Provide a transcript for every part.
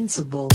invincible.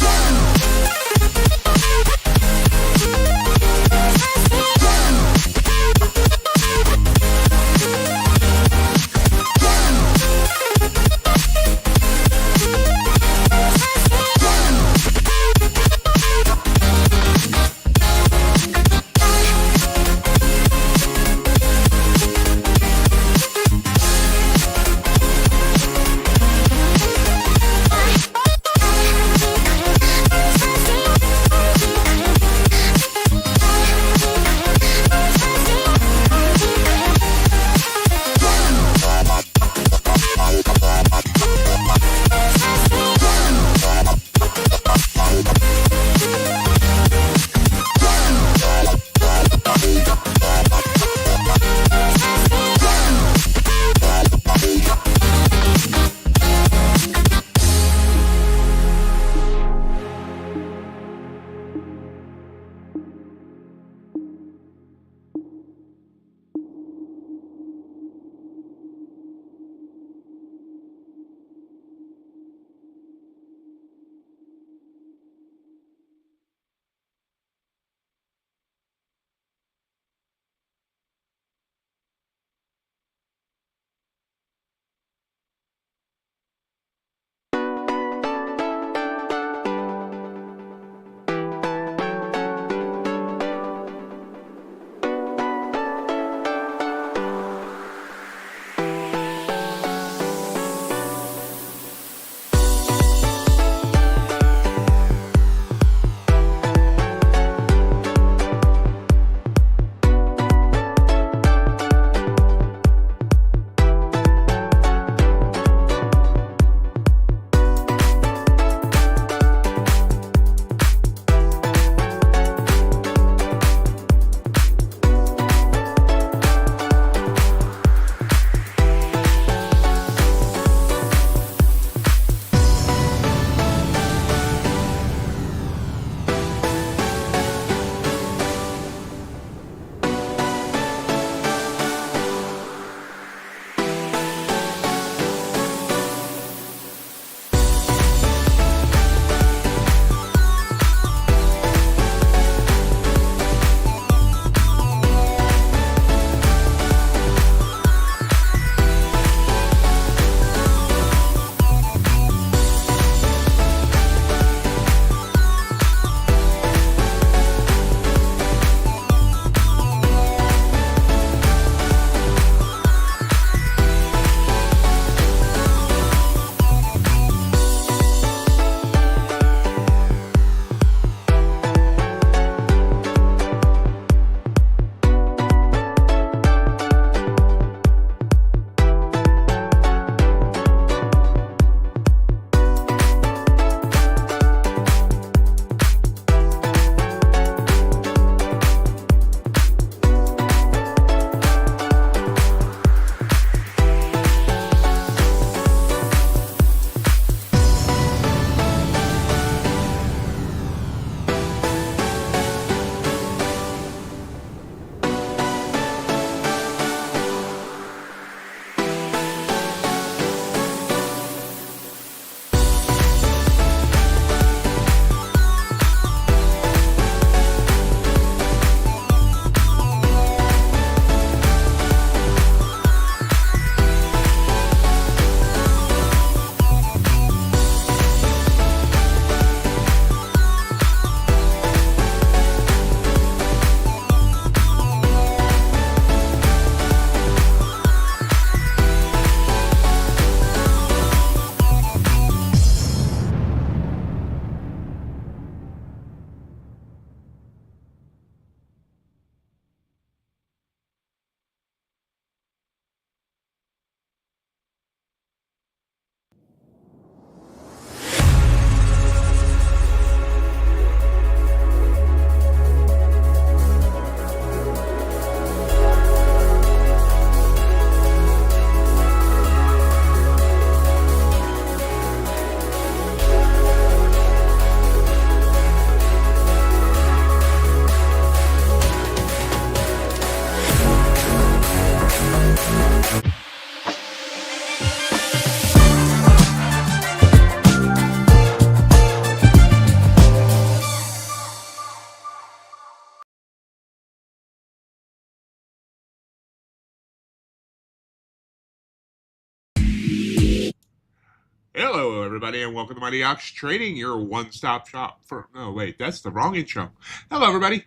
Hello, everybody, and welcome to MightyOxTrading, your one-stop shop for... No, wait, that's the wrong intro. Hello, everybody.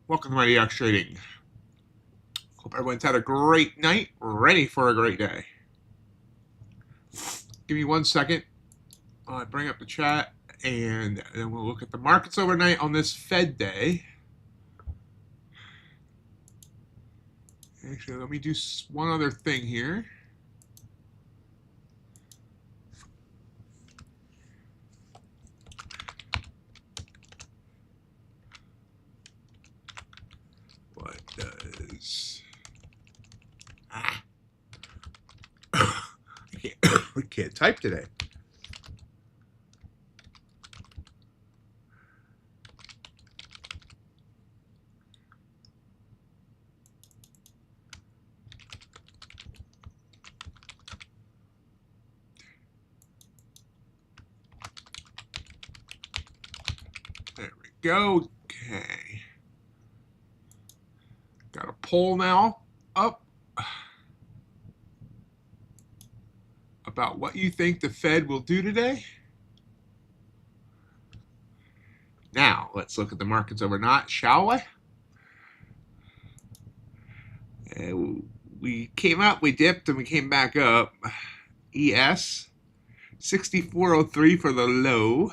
Welcome to MightyOxTrading. Hope everyone's had a great night, ready for a great day. Give me 1 second. I'll bring up the chat, and then we'll look at the markets overnight on this Fed day. Actually, let me do one other thing here. What does... we can't type today. There we go. Okay. Got a poll now up about what you think the Fed will do today. Now, let's look at the markets overnight, shall we? We came up, we dipped, and we came back up. ES, 64.03 for the low,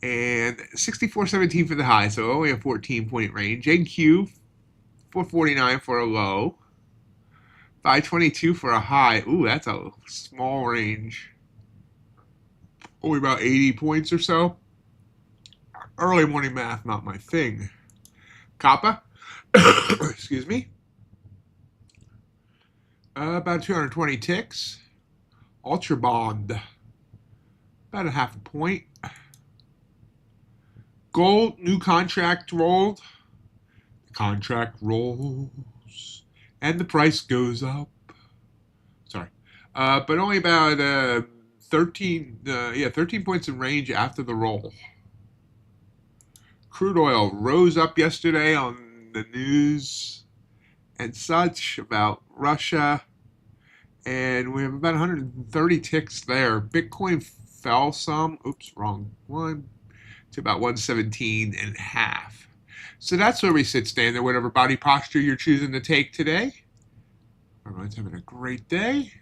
and 64.17 for the high, so only a 14-point range. NQ, 449 for a low, 522 for a high. Ooh, that's a small range. Only about 80 points or so. Early morning math, not my thing. Kappa, excuse me. About 220 ticks. Ultra Bond, about a half a point. Gold, new contract rolled. The contract rolls, and the price goes up. Sorry, but only about 13 points in range after the roll. Crude oil rose up yesterday on the news and such about Russia, and we have about 130 ticks there. Bitcoin fell some. Oops, wrong one. To about 117.5. So that's where we sit standing, whatever body posture you're choosing to take today. Everyone's having a great day.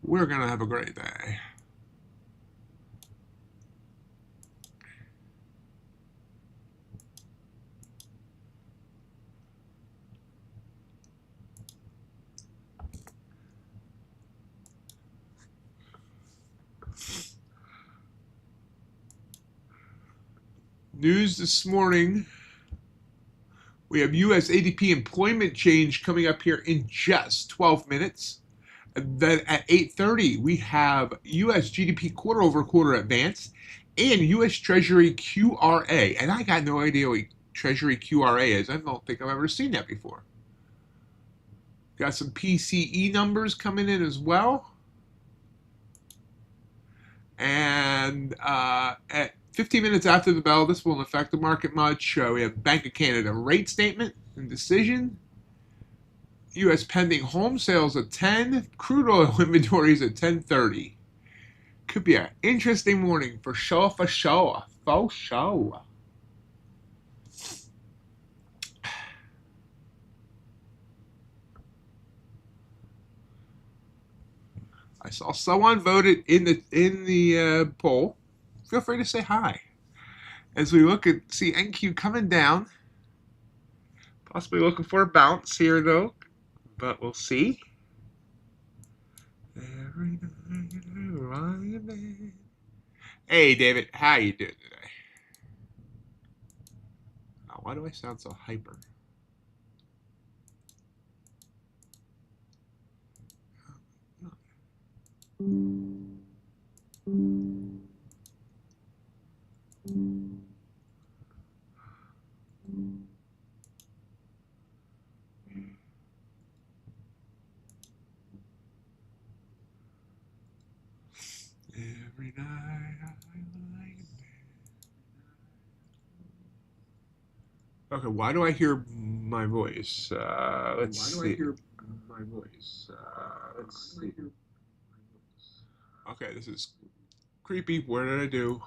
We're going to have a great day. News this morning. We have U.S. ADP employment change coming up here in just 12 minutes. And then at 8:30, we have U.S. GDP quarter-over-quarter advance and U.S. Treasury QRA. And I got no idea what Treasury QRA is. I don't think I've ever seen that before. Got some PCE numbers coming in as well. And at 15 minutes after the bell, this won't affect the market much. We have Bank of Canada rate statement and decision. U.S. pending home sales at 10. Crude oil inventories at 10:30. Could be an interesting morning for sure, for sure. For sure. I saw someone voted in the poll. Feel free to say hi. As we look at see NQ coming down, possibly looking for a bounce here though, but we'll see. Hey David, how you doing today? Oh, why do I sound so hyper? Every night I like it. Okay, why do I hear my voice? Let's see. Okay, this is creepy. What did I do?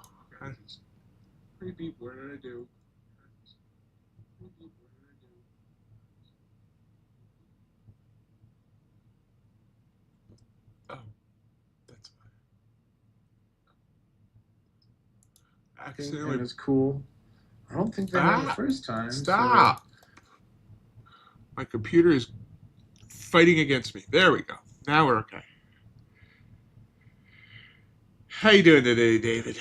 Creepy. What did I do? Oh, that's accidentally. And it's cool. I don't think that happened the first time, so Stop! My computer is fighting against me. There we go. Now we're okay. How you doing today, David?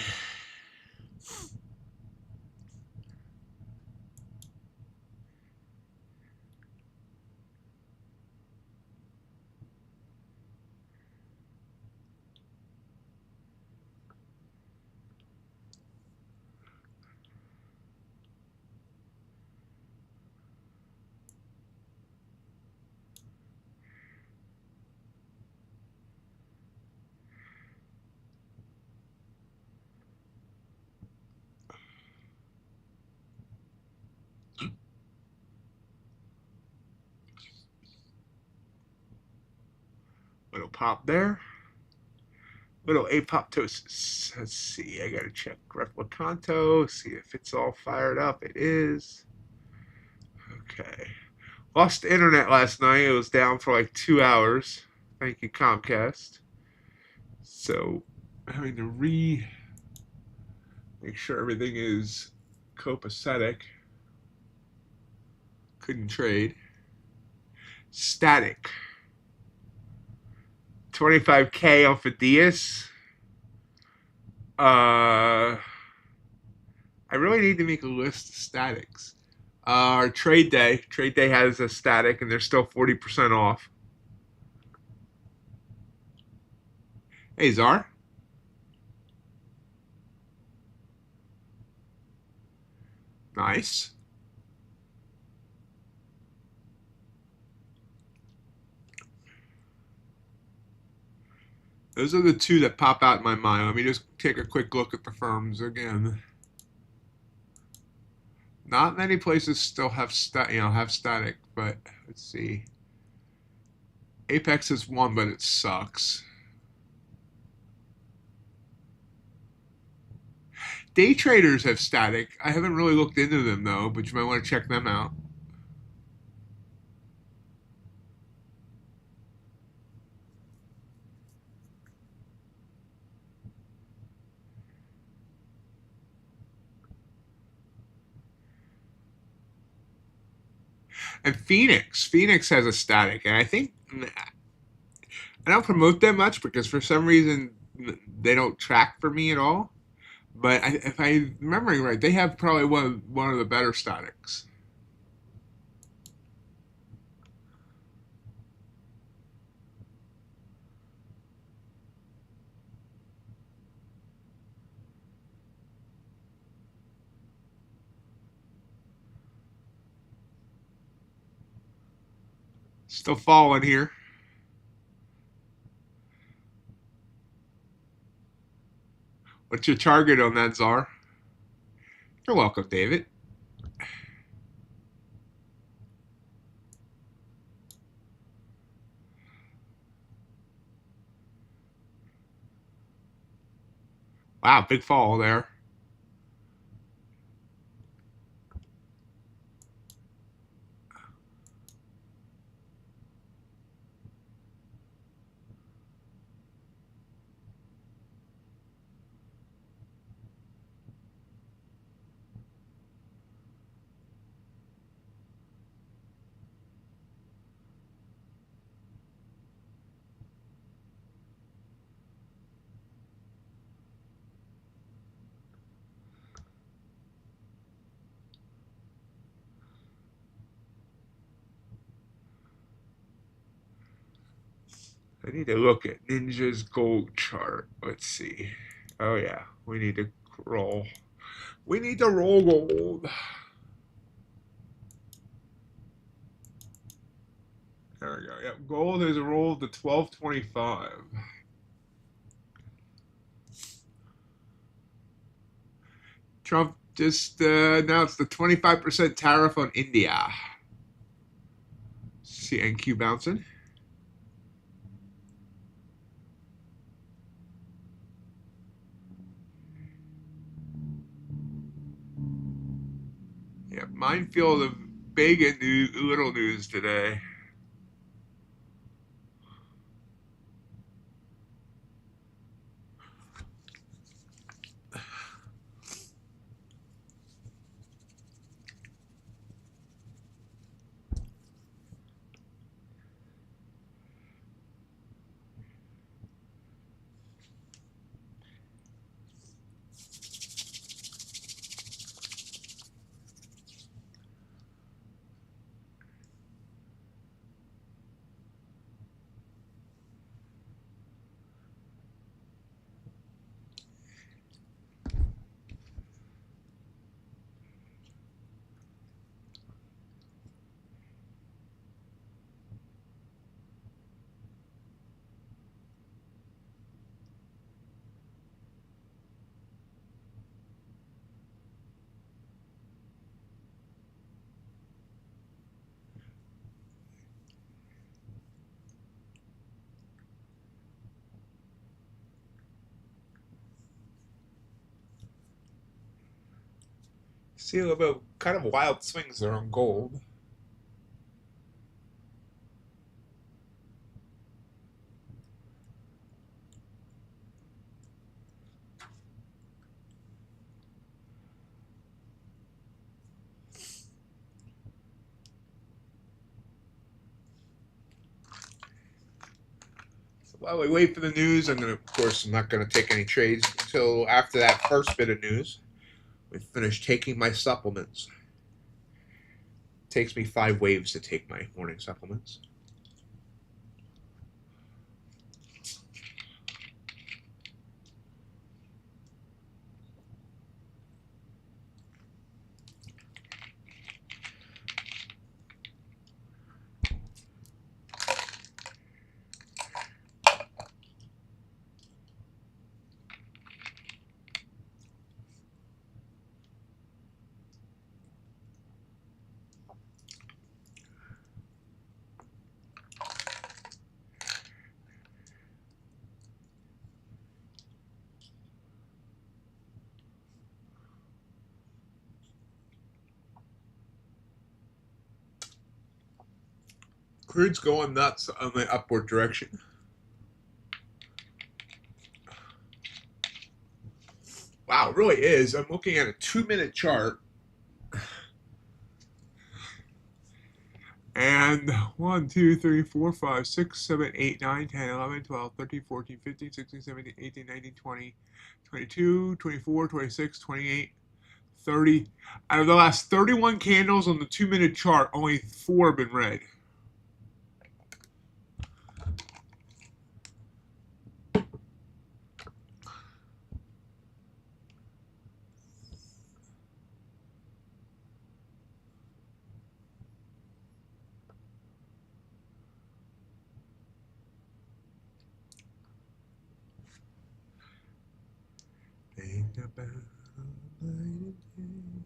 Little pop there. Little apoptosis. Let's see. I gotta check replicanto. See if it's all fired up. It is. Okay. Lost the internet last night. It was down for like 2 hours. Thank you, Comcast. So having to make sure everything is copacetic. Couldn't trade. Static. 25K on Fadias. I really need to make a list of statics. Our trade day. Trade day has a static, and they're still 40% off. Hey, Czar. Nice. Those are the two that pop out in my mind. Let me just take a quick look at the firms again. Not many places still have static, but let's see. Apex is one, but it sucks. Day traders have static. I haven't really looked into them though, but you might want to check them out. And Phoenix has a static, and I think I don't promote them much because for some reason they don't track for me at all. But if I'm remembering right, they have probably one of the better statics. Still falling here. What's your target on that, Czar? You're welcome, David. Wow, big fall there. I need to look at Ninja's gold chart. Let's see. Oh yeah, we need to roll. We need to roll gold. There we go. Yep, gold has rolled to 1225. Trump just announced the 25% tariff on India. See NQ bouncing. Minefield of big and little news today. See a little bit of kind of wild swings there on gold. So while we wait for the news, I'm not gonna take any trades until after that first bit of news. We finish taking my supplements. It takes me 5 waves to take my morning supplements. Crude's going nuts on the upward direction. Wow, it really is. I'm looking at a 2-minute chart. And 1, 2, 3, 4, 5, 6, 7, 8, 9, 10, 11, 12, 13, 14, 15, 16, 17, 18, 19, 20, 22, 24, 26, 28, 30. Out of the last 31 candles on the 2-minute chart, only 4 have been red. Think about night and day.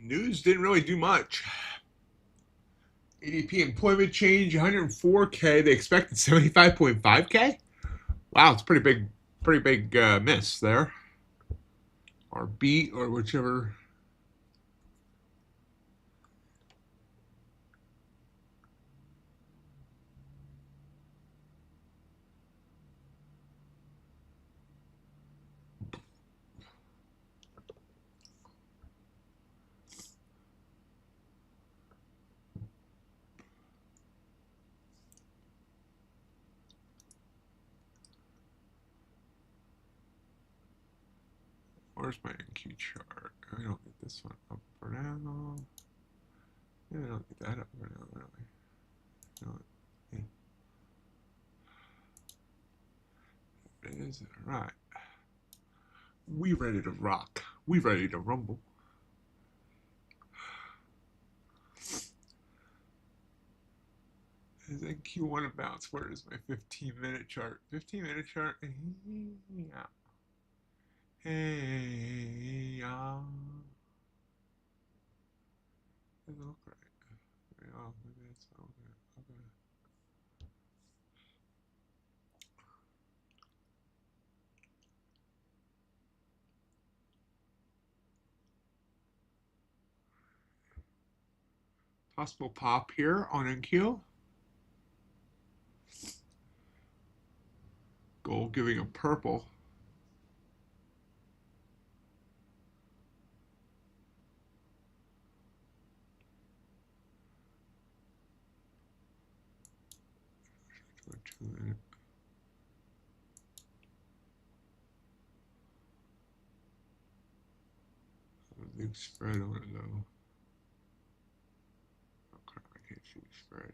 News didn't really do much. ADP employment change 104K. They expected 75.5K. Wow, it's pretty big miss there, or beat, or whichever. Where's my NQ chart? I don't get this one up or down. Yeah, I don't get that up or down, really. No, yeah. It is. All right. We ready to rock. We ready to rumble. Is NQ1 a bounce? Where is my 15-minute chart? 15-minute chart? Yeah. Hey, doesn't look right. Oh, maybe that's okay. Okay. Possible pop here on NQ. Gold giving a purple. Big spread on it though. Okay, I can't see the spread.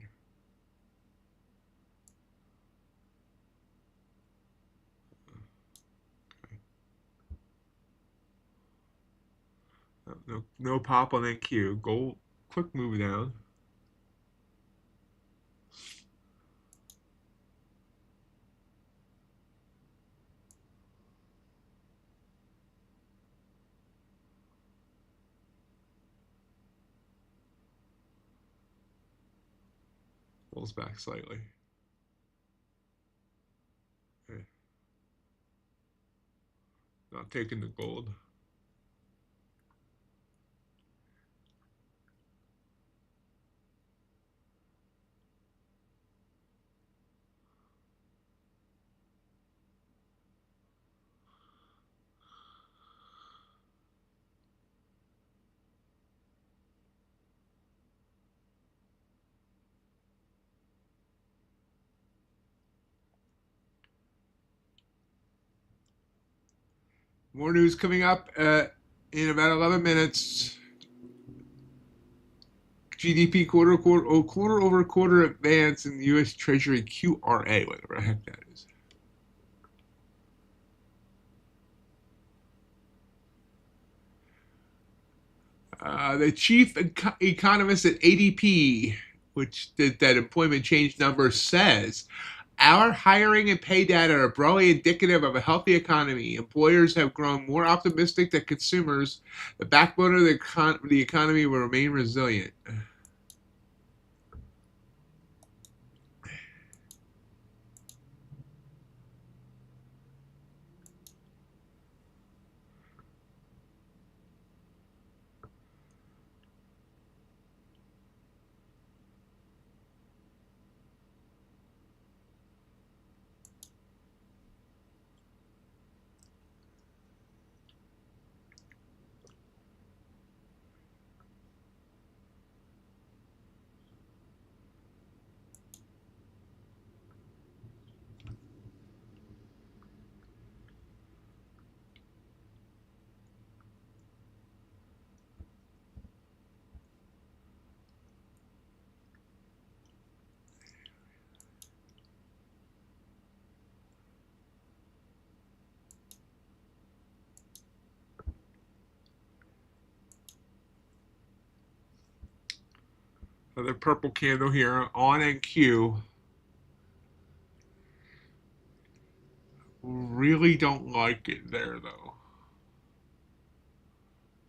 Okay. No pop on NQ. Gold, quick move down. Pulls back slightly. Okay. Not taking the gold. More news coming up in about 11 minutes. GDP quarter over quarter advance in the U.S. Treasury QRA, whatever the heck that is. The chief economist at ADP, which did that employment change number, says our hiring and pay data are broadly indicative of a healthy economy. Employers have grown more optimistic that consumers, the backbone of the economy, will remain resilient. Another purple candle here on NQ. Really don't like it there though.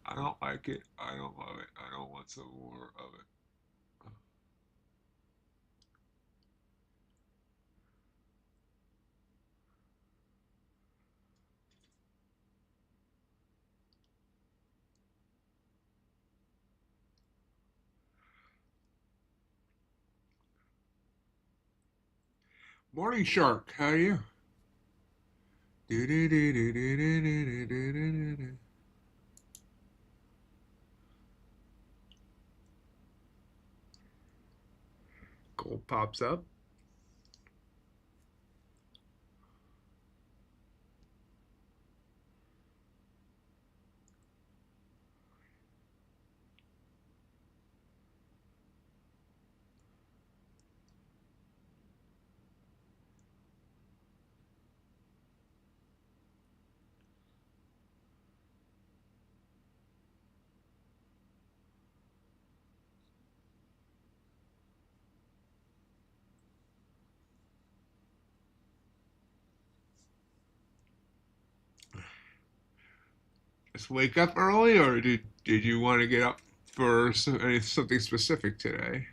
I don't like it. I don't love it. I don't want some more of it. Morning Shark, how are you? Gold pops up. Just wake up early, or did you want to get up for something specific today?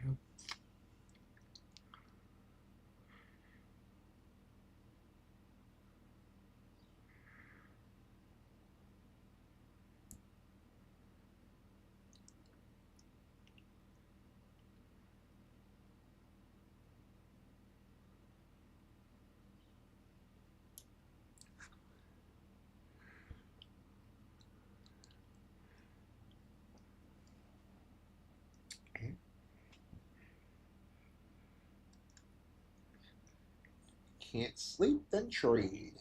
Can't sleep, then trade.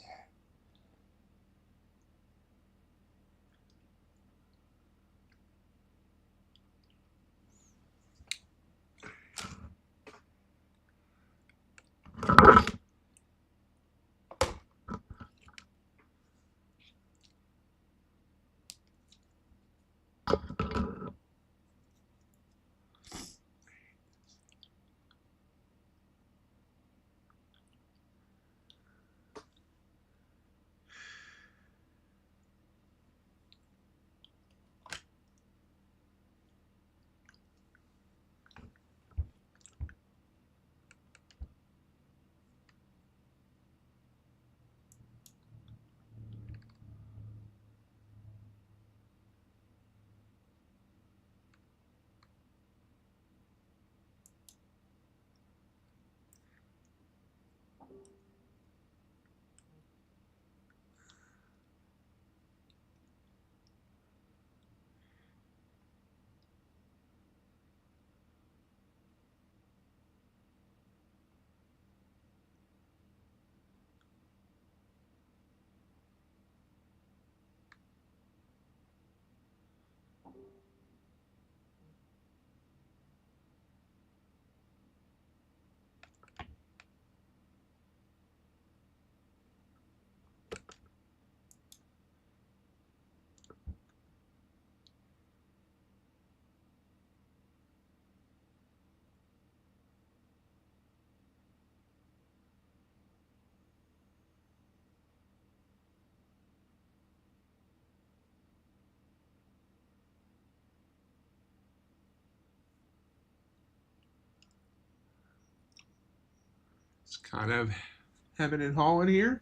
It's kind of hemming and hawing here.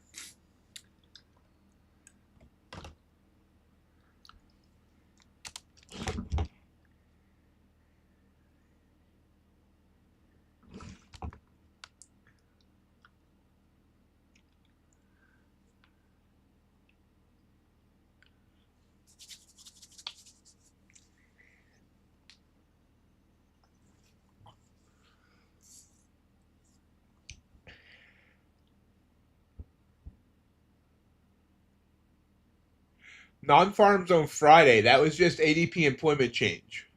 Non-farm zone Friday. That was just ADP employment change.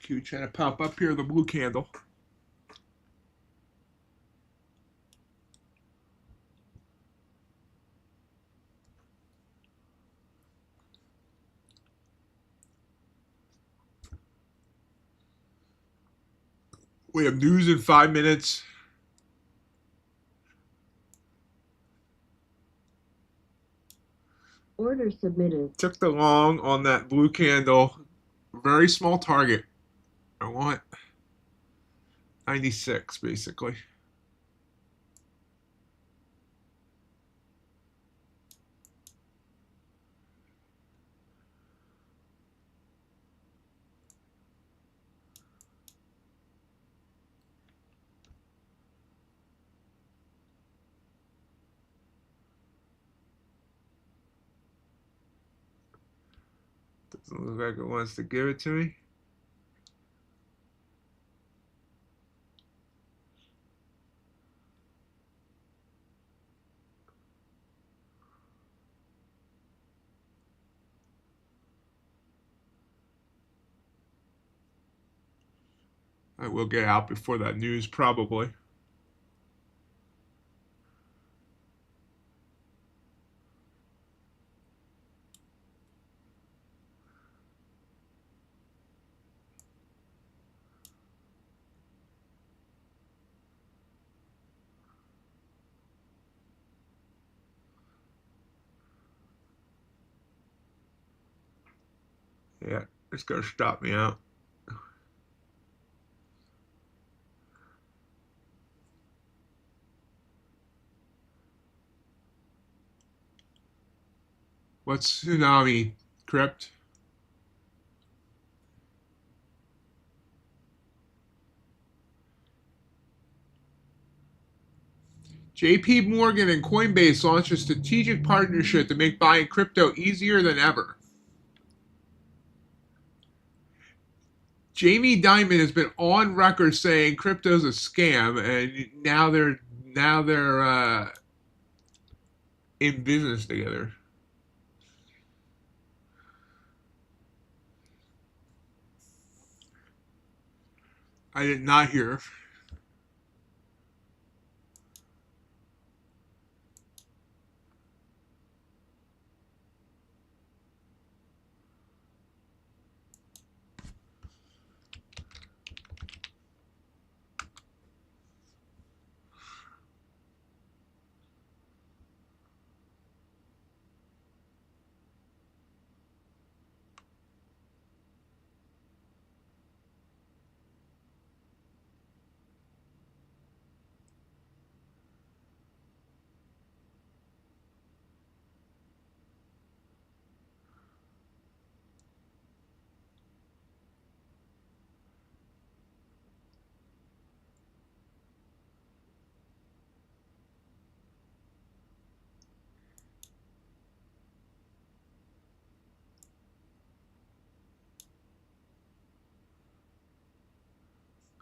Q trying to pop up here, the blue candle. We have news in 5 minutes. Order submitted. Took the long on that blue candle. Very small target. I want 96 basically. Doesn't look like it wants to give it to me. I will get out before that news, probably. Yeah, it's going to stop me out. What's Tsunami Crypt? JP Morgan and Coinbase launched a strategic partnership to make buying crypto easier than ever. Jamie Dimon has been on record saying crypto's a scam, and now they're in business together. I did not hear.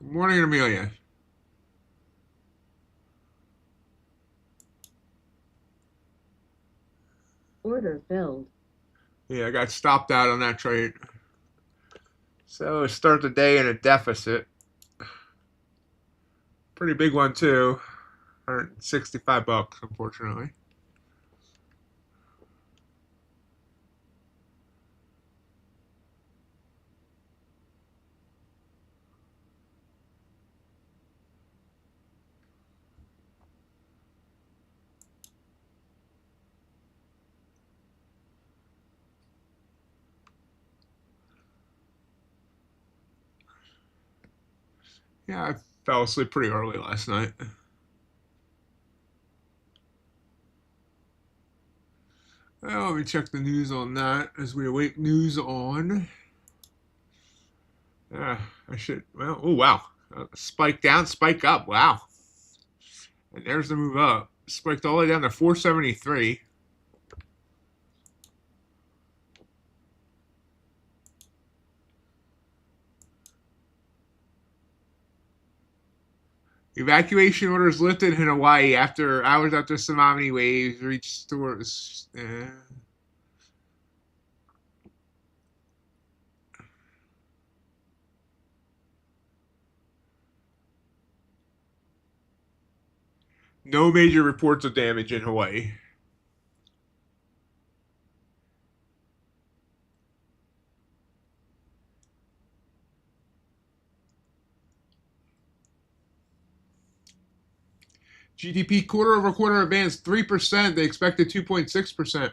Good morning, Amelia. Order filled. Yeah, I got stopped out on that trade. So start the day in a deficit. Pretty big one too. 165 bucks, unfortunately. Yeah, I fell asleep pretty early last night. Well, let me check the news on that as we await news on. I should. Well, oh wow, spike down, spike up. Wow, and there's the move up. Spiked all the way down to 473. Evacuation orders lifted in Hawaii after hours after tsunami waves reached stores. No major reports of damage in Hawaii. GDP quarter over quarter advanced 3%. They expected 2.6%.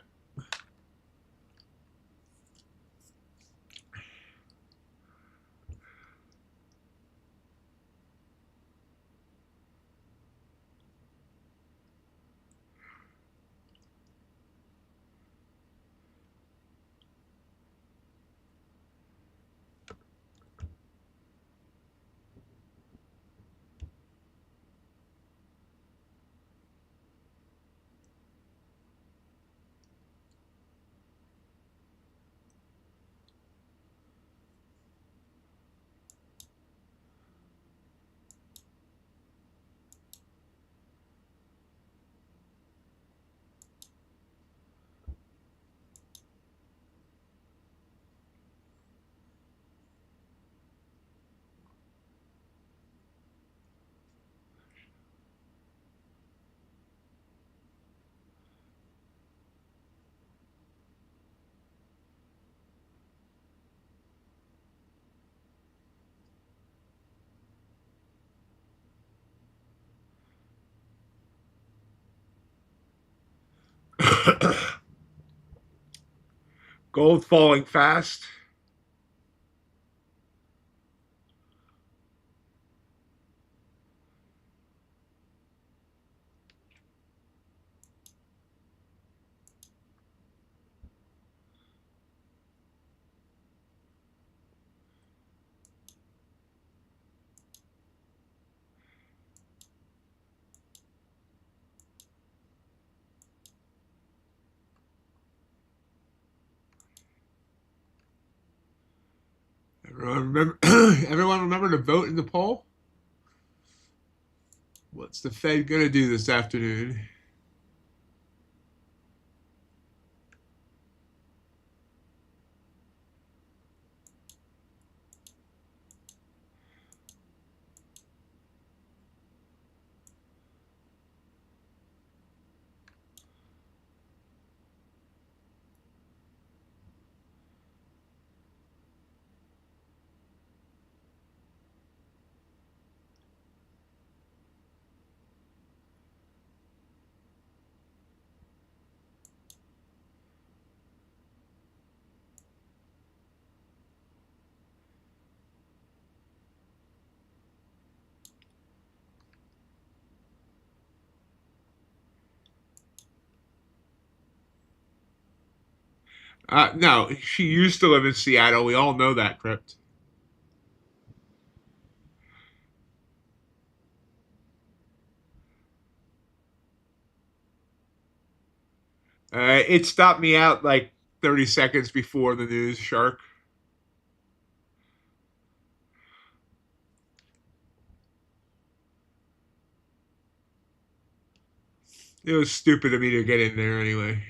Gold falling fast. Everyone remember to vote in the poll? What's the Fed going to do this afternoon? No, she used to live in Seattle. We all know that, Crypt. It stopped me out like 30 seconds before the news, Shark. It was stupid of me to get in there anyway.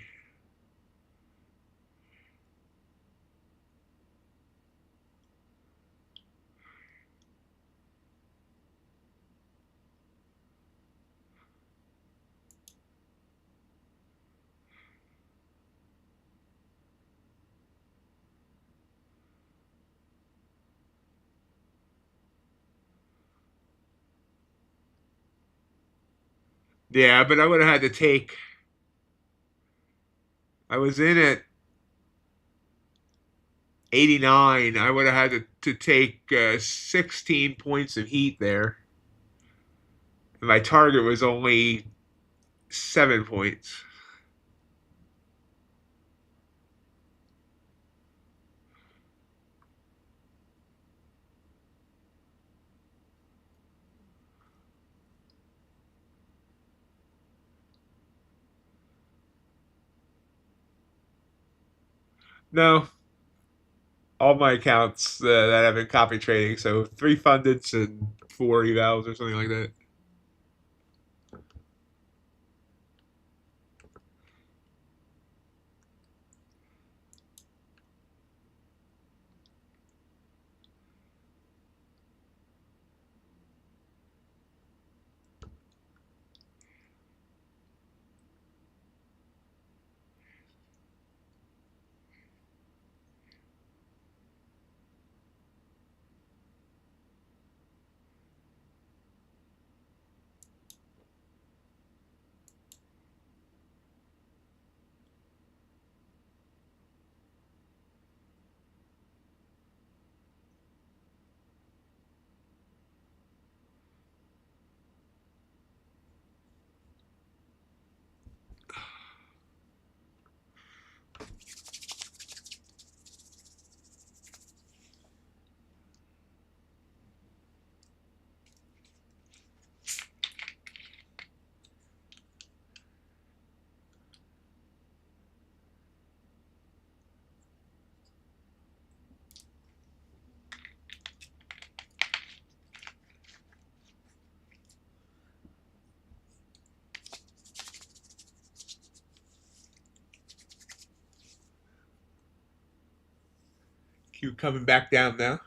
Yeah, but I would have had to take. I was in at 89. I would have had to take 16 points of heat there. And my target was only 7 points. No, all my accounts that have been copy trading, so 3 fundeds and 4 evals or something like that. Q coming back down now.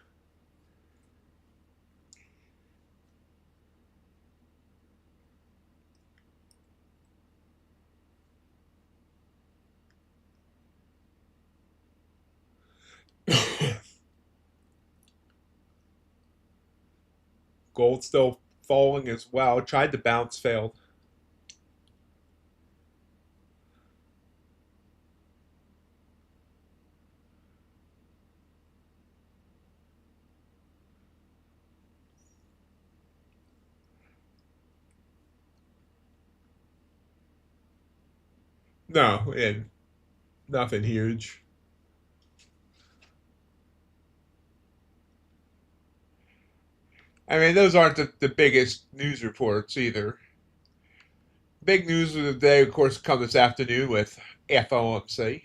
Gold still falling as well. Tried to bounce, failed. No, and nothing huge. I mean, those aren't the biggest news reports either. Big news of the day, of course, come this afternoon with FOMC.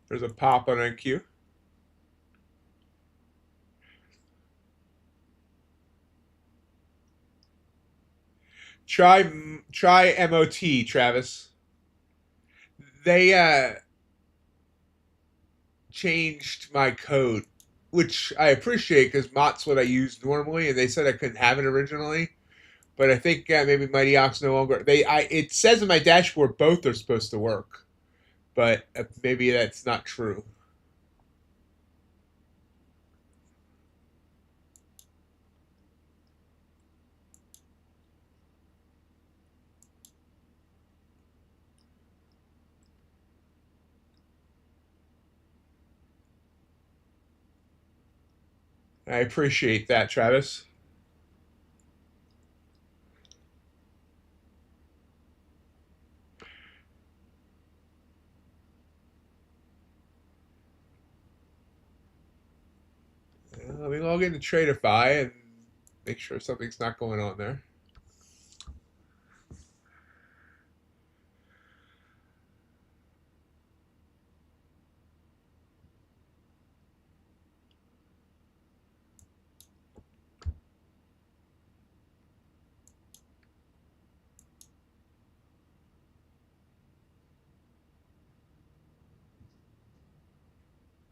There's a pop on NQ. Try MOT, Travis. They changed my code, which I appreciate because MOT's what I use normally, and they said I couldn't have it originally. But I think maybe MightyOx no longer. It says in my dashboard both are supposed to work, but maybe that's not true. I appreciate that, Travis. Let me log into Tradify and make sure something's not going on there.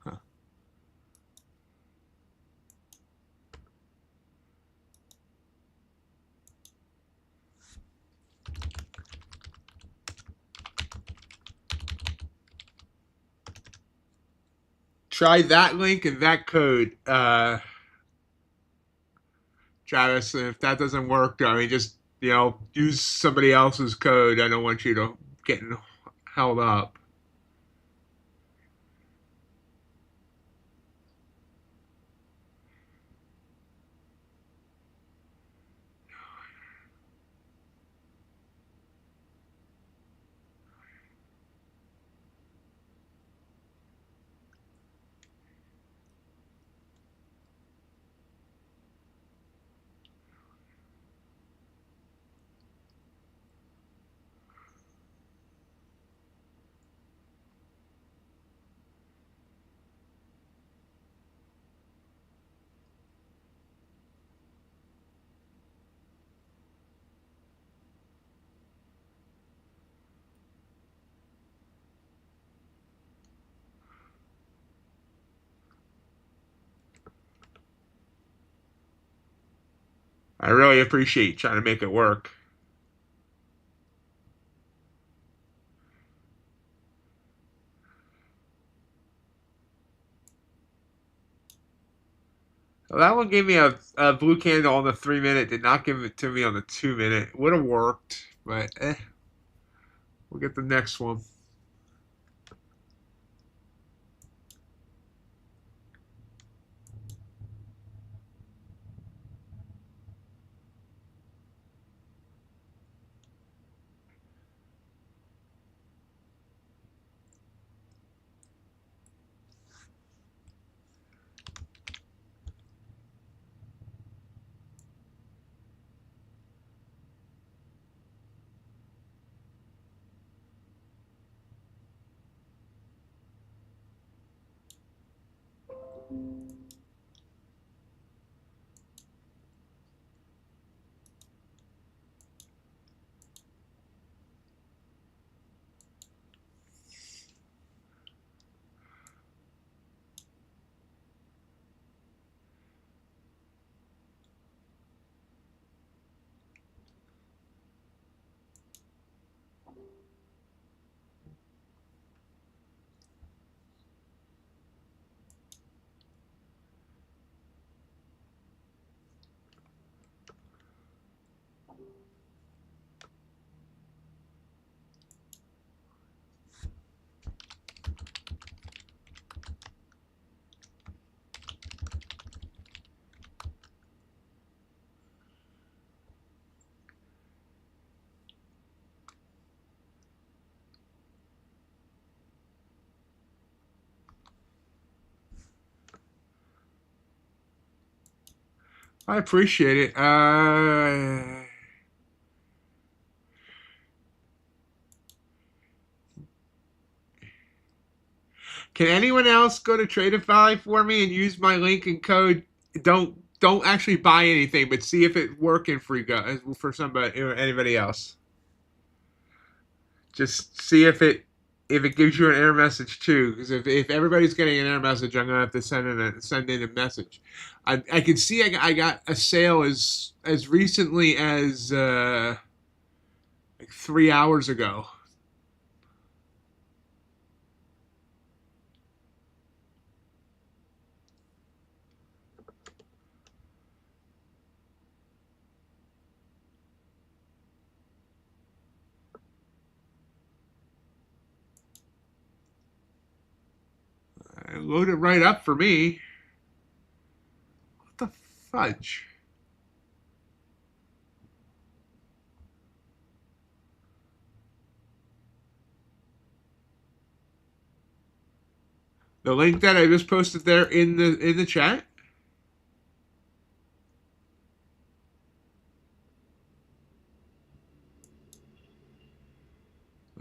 Huh. Try that link and that code, Travis. And if that doesn't work, I mean, just use somebody else's code. I don't want you to get held up. I really appreciate trying to make it work. That one gave me a blue candle on the 3-minute. Did not give it to me on the 2-minute. Would have worked, but we'll get the next one. I appreciate it. Can anyone else go to Tradingview for me and use my link and code? Don't actually buy anything, but see if it's working for you guys, for somebody or anybody else. Just see if it gives you an error message too. Because if everybody's getting an error message, I'm gonna have to send in a message. I can see I got a sale as recently as like 3 hours ago. Load it right up for me. What the fudge? The link that I just posted there in the chat.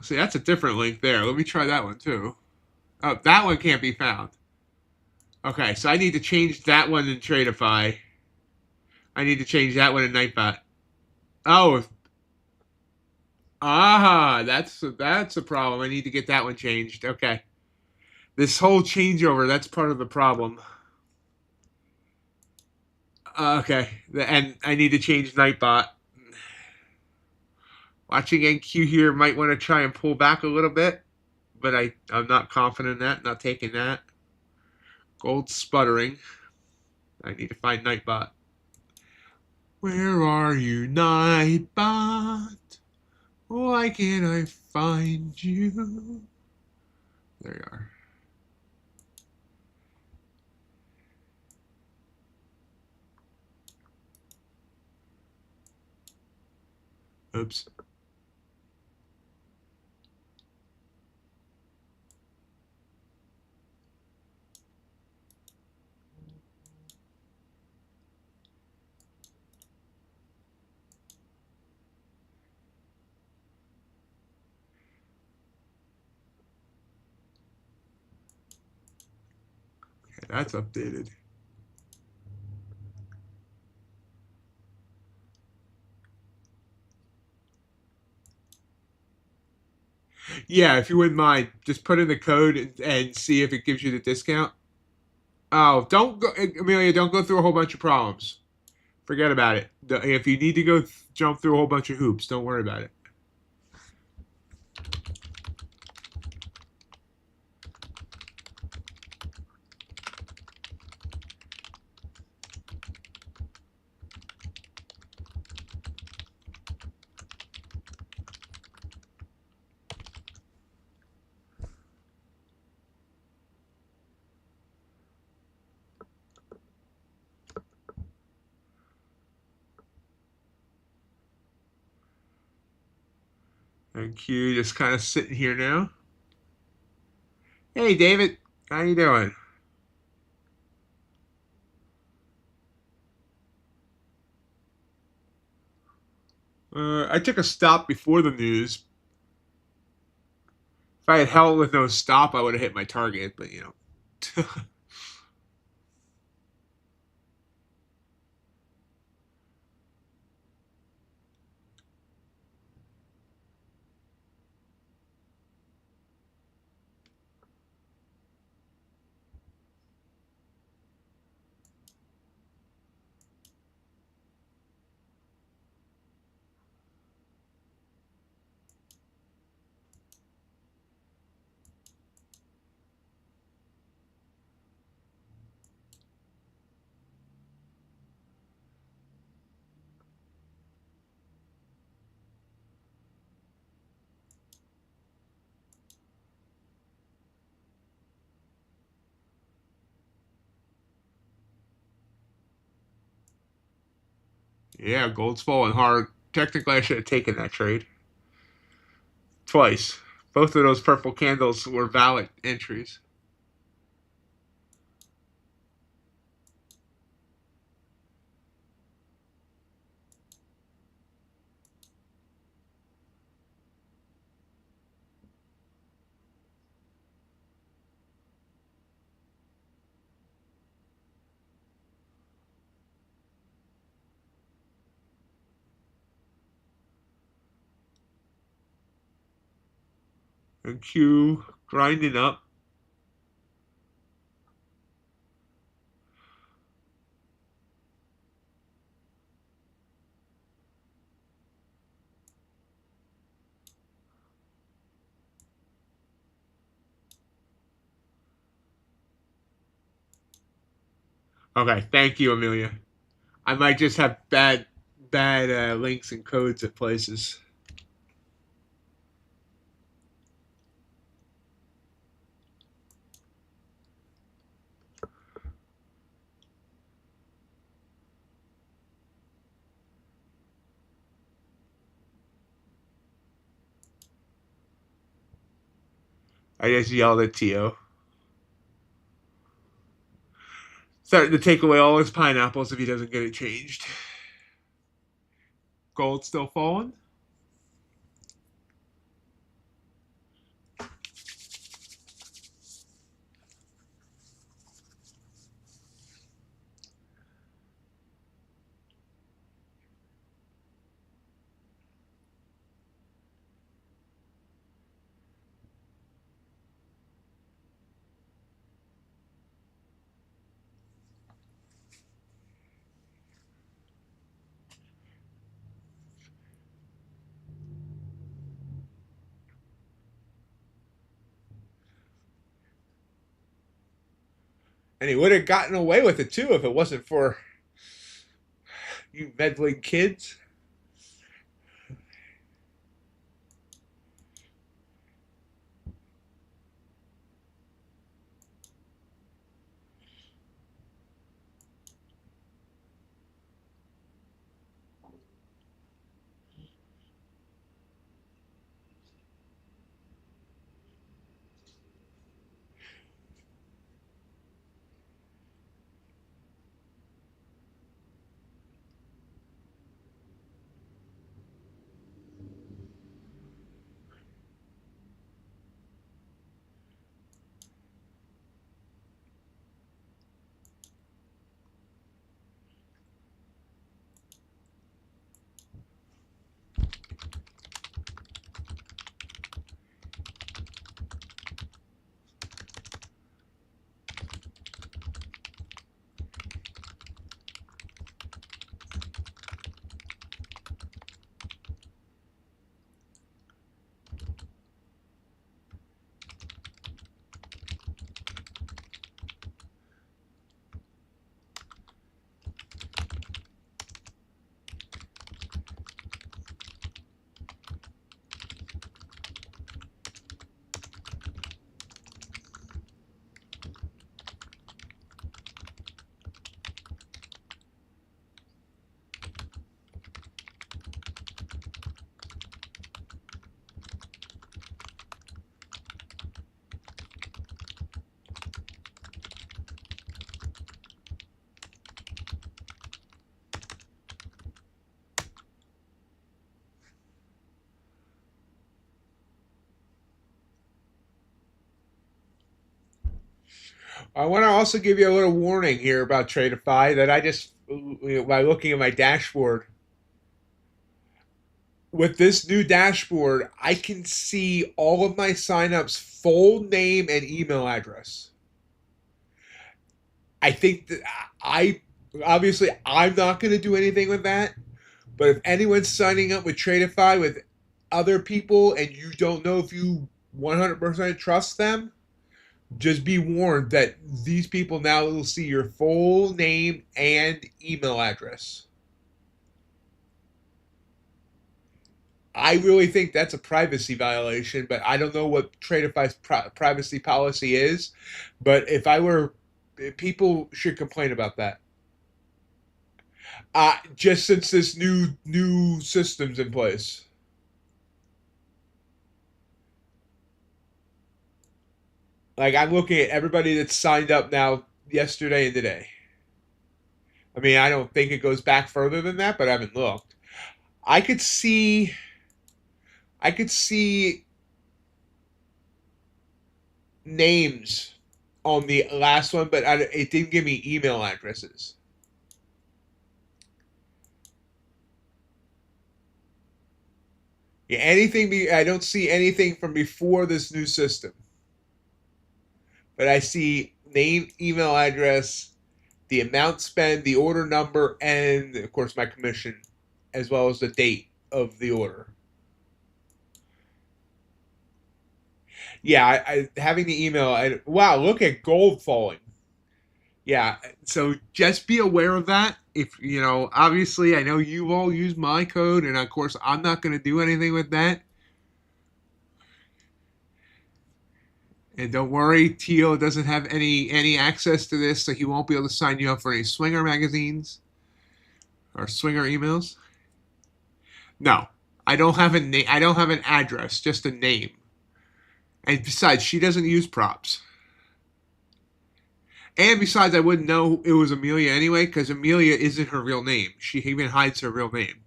See, that's a different link there. Let me try that one too. Oh, that one can't be found. Okay, so I need to change that one in Tradify. I need to change that one in Nightbot. Oh, that's a problem. I need to get that one changed. Okay, this whole changeover, that's part of the problem. Okay, and I need to change Nightbot. Watching NQ here might want to try and pull back a little bit, but I'm not confident in that. Not taking that. Gold sputtering. I need to find Nightbot. Where are you, Nightbot? Why can't I find you? There you are. Oops. Okay, that's updated. Yeah, if you wouldn't mind, just put in the code and see if it gives you the discount. Oh, don't go, Amelia, don't go through a whole bunch of problems. Forget about it. If you need to go jump through a whole bunch of hoops, don't worry about it. And Q just kind of sitting here now. Hey, David. How you doing? I took a stop before the news. If I had held with no stop, I would have hit my target, but you know. Yeah, gold's falling hard. Technically, I should have taken that trade. Twice. Both of those purple candles were valid entries. And Q grinding up. Okay, thank you, Amelia. I might just have bad links and codes at places. I just yelled at Tio. Starting to take away all his pineapples if he doesn't get it changed. Gold still falling. And he would have gotten away with it too if it wasn't for you meddling kids. I want to also give you a little warning here about Tradify that I just, by looking at my dashboard, with this new dashboard, I can see all of my signups' full name and email address. I think that obviously I'm not going to do anything with that, but if anyone's signing up with Tradify with other people and you don't know if you 100% trust them, just be warned that these people now will see your full name and email address. I really think that's a privacy violation, but I don't know what Tradify's privacy policy is. But if I were, people should complain about that. Just since this new system's in place. Like, I'm looking at everybody that's signed up now yesterday and today. I mean, I don't think it goes back further than that, but I haven't looked. I could see names on the last one, but it didn't give me email addresses. Yeah, I don't see anything from before this new system. But I see name, email address, the amount spent, the order number, and of course my commission, as well as the date of the order. Yeah, having the email. Wow, look at gold falling. Yeah, so just be aware of that. If obviously, I know you all use my code, and of course, I'm not going to do anything with that. And don't worry, Tio doesn't have any access to this, so he won't be able to sign you up for any Swinger magazines or Swinger emails. No, I don't have a name. I don't have an address, just a name. And besides, she doesn't use props. And besides, I wouldn't know it was Amelia anyway, because Amelia isn't her real name. She even hides her real name.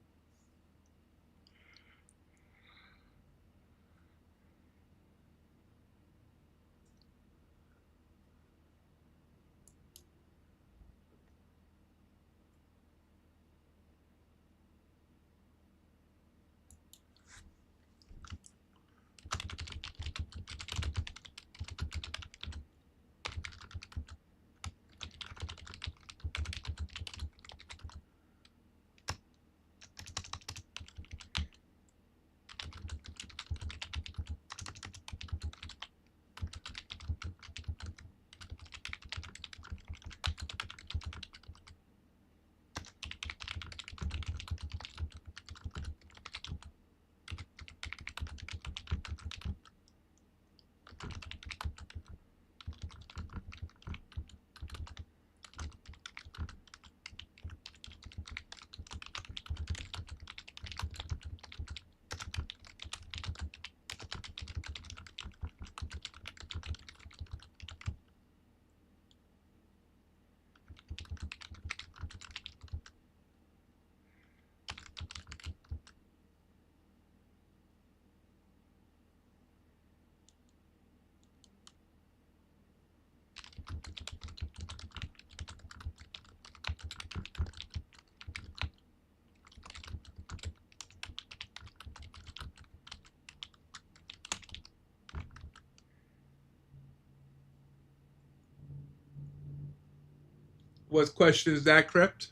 What question is that, Crypt?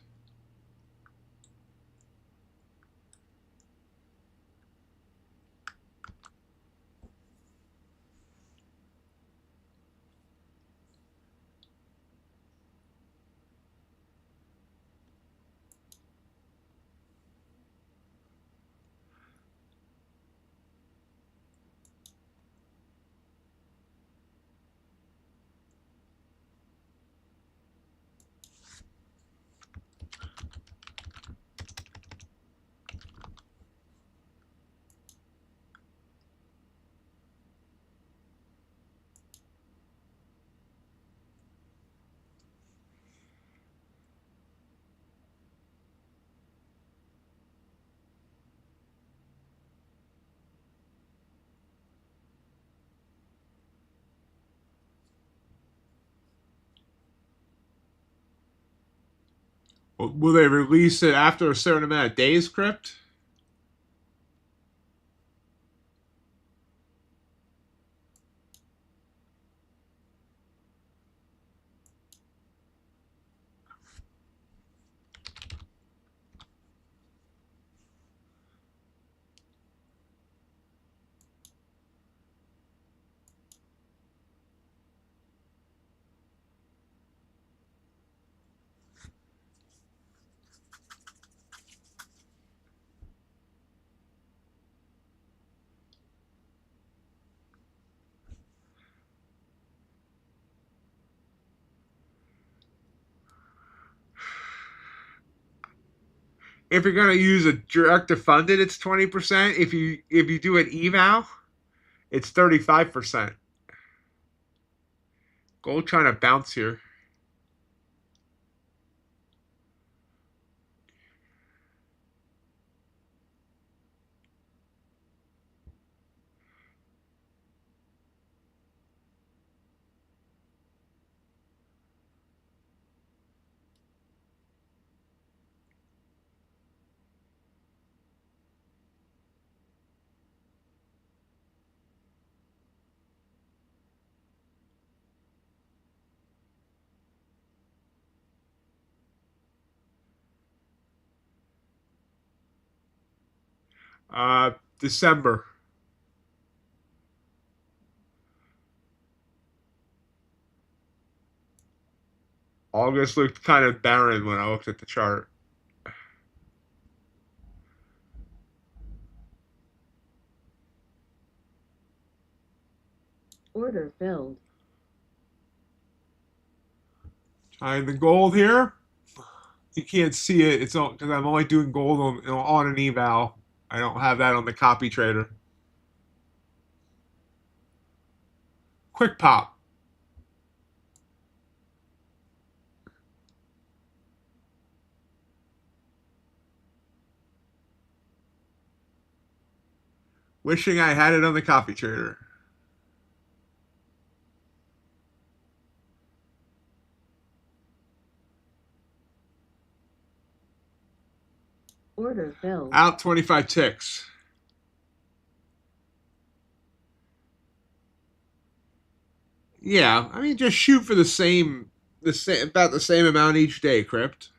Will they release it after a certain amount of days, Crypt? If you're gonna use a direct to funded, it's 20%. If you do an eval, it's 35%. Gold trying to bounce here. December. August looked kind of barren when I looked at the chart. Order filled. Trying the gold here. You can't see it. It's because I'm only doing gold on an eval. I don't have that on the copy trader. Quick pop. Wishing I had it on the copy trader. Order filled. Out 25 ticks. Yeah, I mean, just shoot for the same, about the same amount each day, Crypt.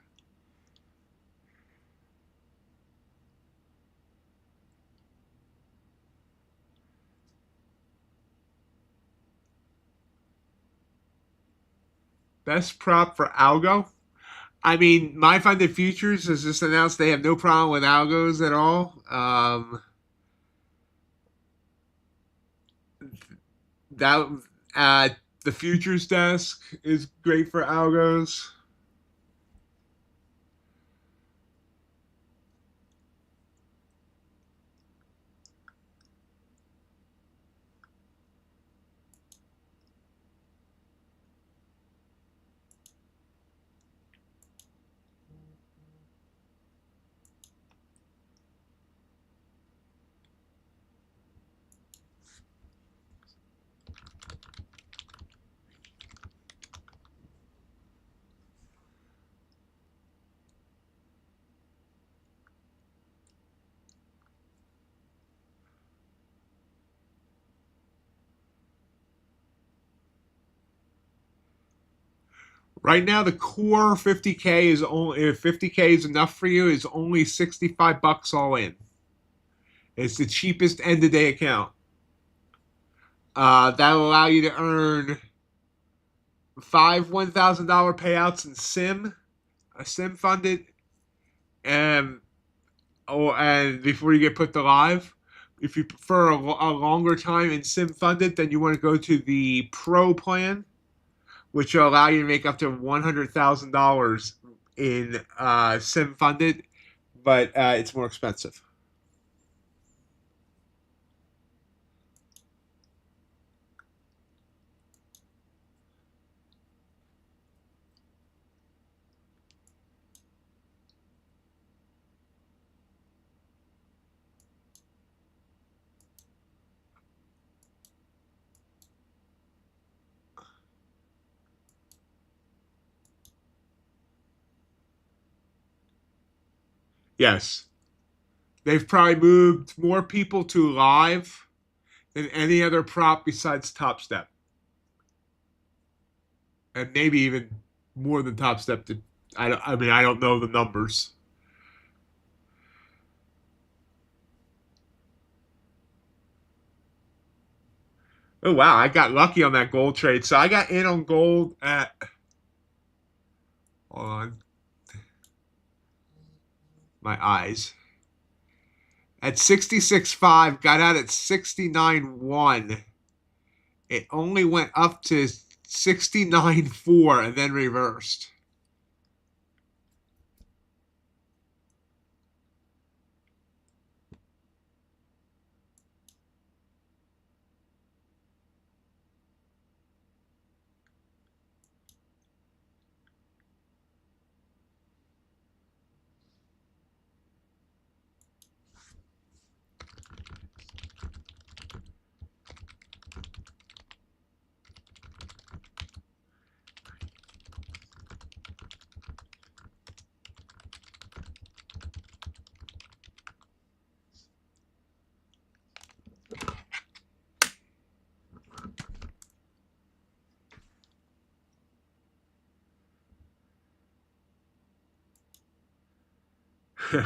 Best prop for algo. I mean, My Funded Futures has just announced they have no problem with algos at all. That the futures desk is great for algos. Right now, the core 50K is only, if 50K is enough for you, is only $65 all in. It's the cheapest end of day account. That'll allow you to earn 5 $1,000 payouts in sim funded, and before you get put to live. If you prefer a longer time in sim funded, then you want to go to the pro plan, which will allow you to make up to $100,000 in sim funded, but it's more expensive. Yes. They've probably moved more people to live than any other prop besides topstep. And maybe even more than topstep. I mean, I don't know the numbers. Oh, wow. I got lucky on that gold trade. So I got in on gold at... Hold on. My eyes. At 66.5, got out at 69.1. It only went up to 69.4 and then reversed.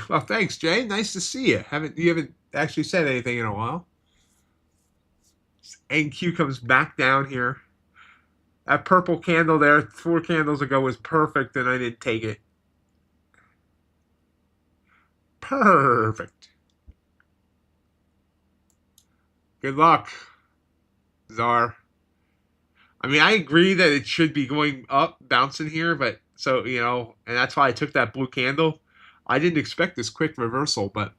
Well, thanks, Jay. Nice to see you. You haven't actually said anything in a while. NQ comes back down here. That purple candle there 4 candles ago was perfect, and I didn't take it. Perfect. Good luck, Czar. I mean, I agree that it should be going up, bouncing here, but so, you know, and that's why I took that blue candle. I didn't expect this quick reversal, but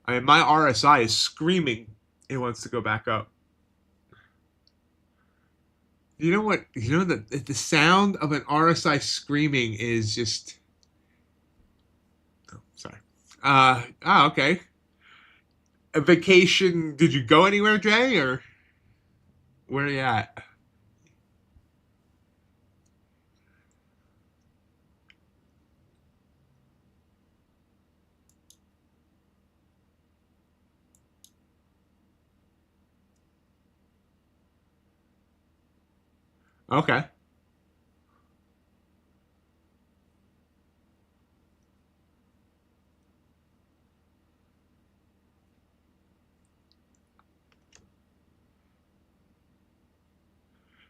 I mean, my RSI is screaming it wants to go back up. You know what? You know the sound of an RSI screaming is just. Oh, sorry. Okay. A vacation? Did you go anywhere, Jay, or where are you at? Okay.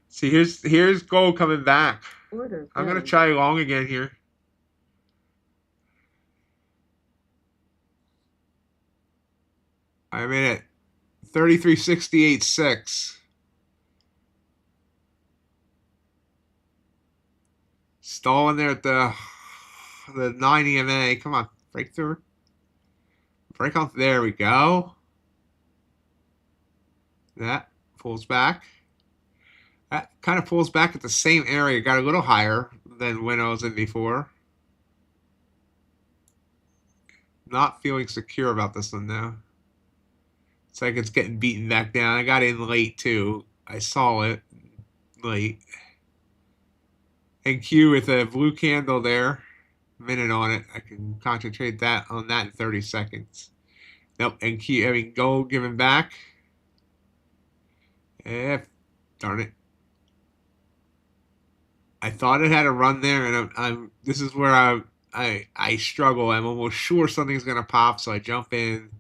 See, here's gold coming back. Order I'm gonna filled. try long again here. I'm in it. 33.68.6. Stalling there at the 9 EMA. Come on, break through. Break off. There we go. That pulls back. That kind of pulls back at the same area. Got a little higher than when I was in before. Not feeling secure about this one now. It's like it's getting beaten back down. I got in late too. I saw it late. And Q with a blue candle there. Minute on it. I can concentrate on that in 30 seconds. Nope. And Q, I mean, gold giving back. Darn it. I thought it had a run there, and this is where I struggle. I'm almost sure something's gonna pop, so I jump in.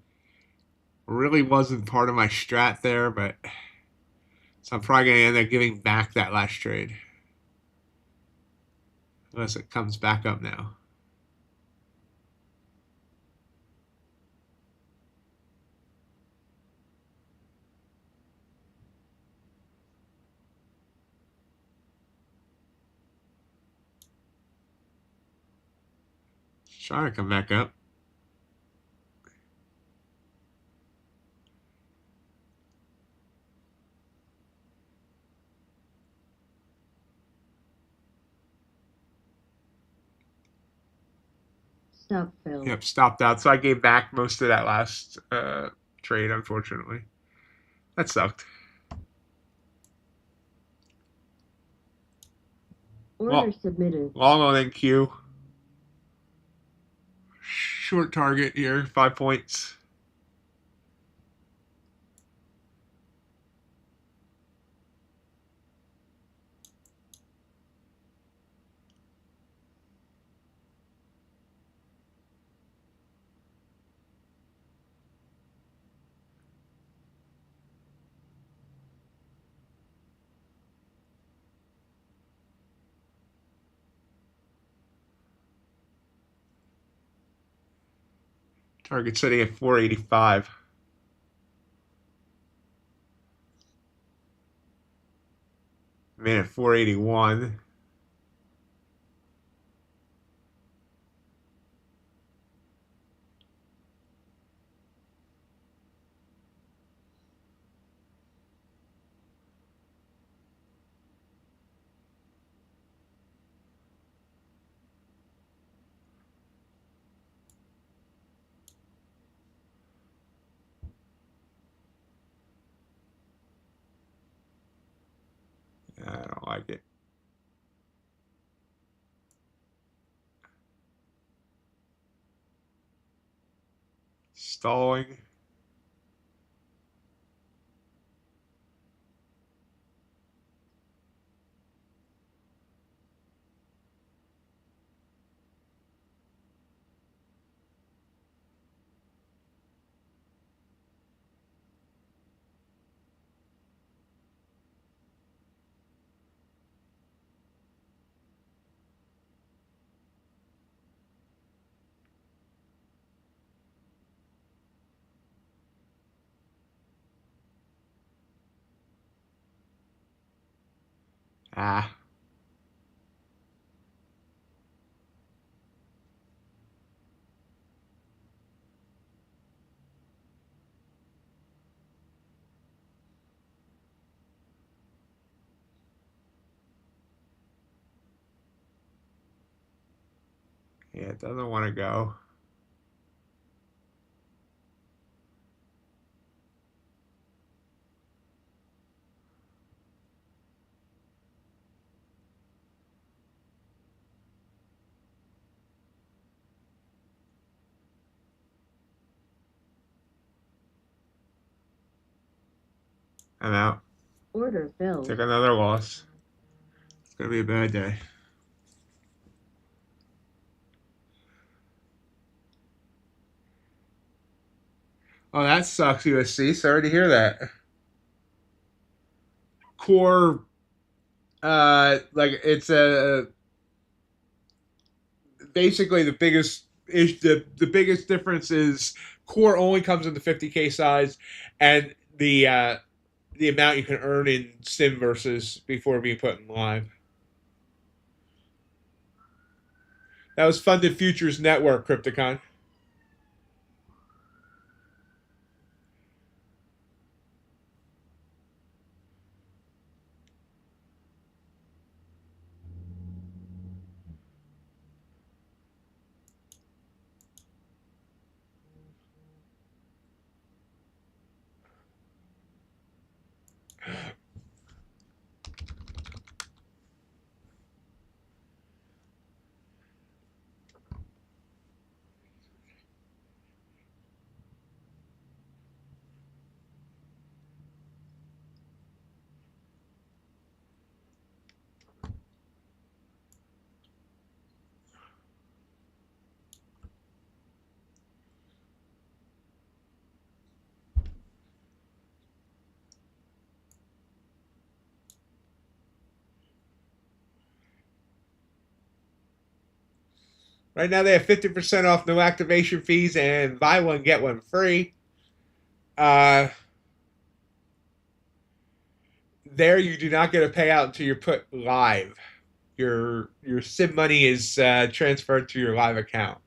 Really wasn't part of my strat there, but so I'm probably gonna end up giving back that last trade. Unless it comes back up now. Trying to come back up. Stop filled. Yep, stopped out. So I gave back most of that last trade, unfortunately. That sucked. Order submitted. Long on NQ. short target here, 5 points. Target setting at 485. Man at 481. I don't like it. Stalling. Ah. Yeah, it doesn't want to go. I'm out. Order filled. Took another loss. It's going to be a bad day. Oh, that sucks, USC. Sorry to hear that. Core, like it's a basically the biggest the biggest difference is core only comes in the 50K size, and the amount you can earn in sim versus before being put in live. That was Funded Futures Network, Crypticon. Right now they have 50% off, no activation fees, and buy one get one free. There you do not get a payout until you're put live. Your sim money is transferred to your live account.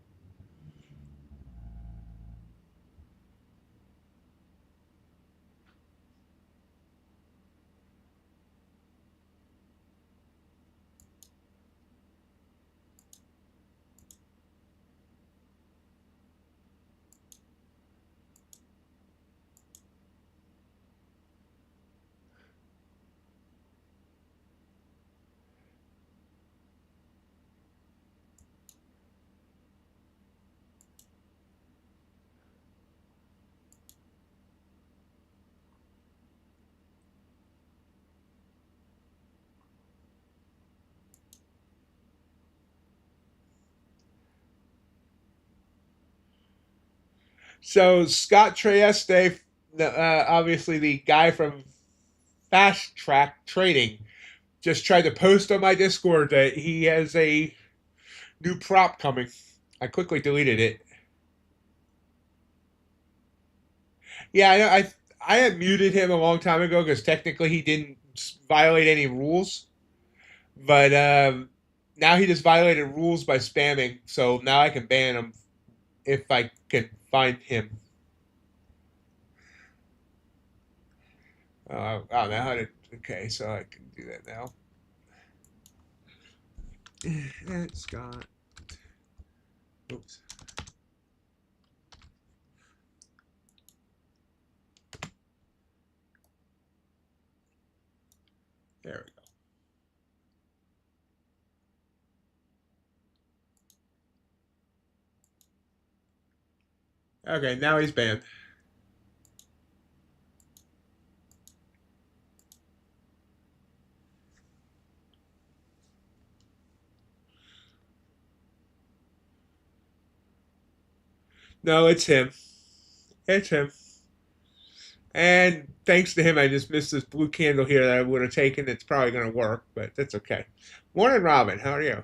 So Scott Trieste, obviously the guy from Fast Track Trading, just tried to post on my Discord that he has a new prop coming. I quickly deleted it. Yeah, I had muted him a long time ago because technically he didn't violate any rules, but now he just violated rules by spamming. So now I can ban him if I can find him. Oh, now how to? Okay, so I can do that now. Scott. Oops. There we go. Okay, now he's banned. No, it's him. It's him. And thanks to him, I just missed this blue candle here that I would have taken. It's probably going to work, but that's okay. Morning, Robin. How are you?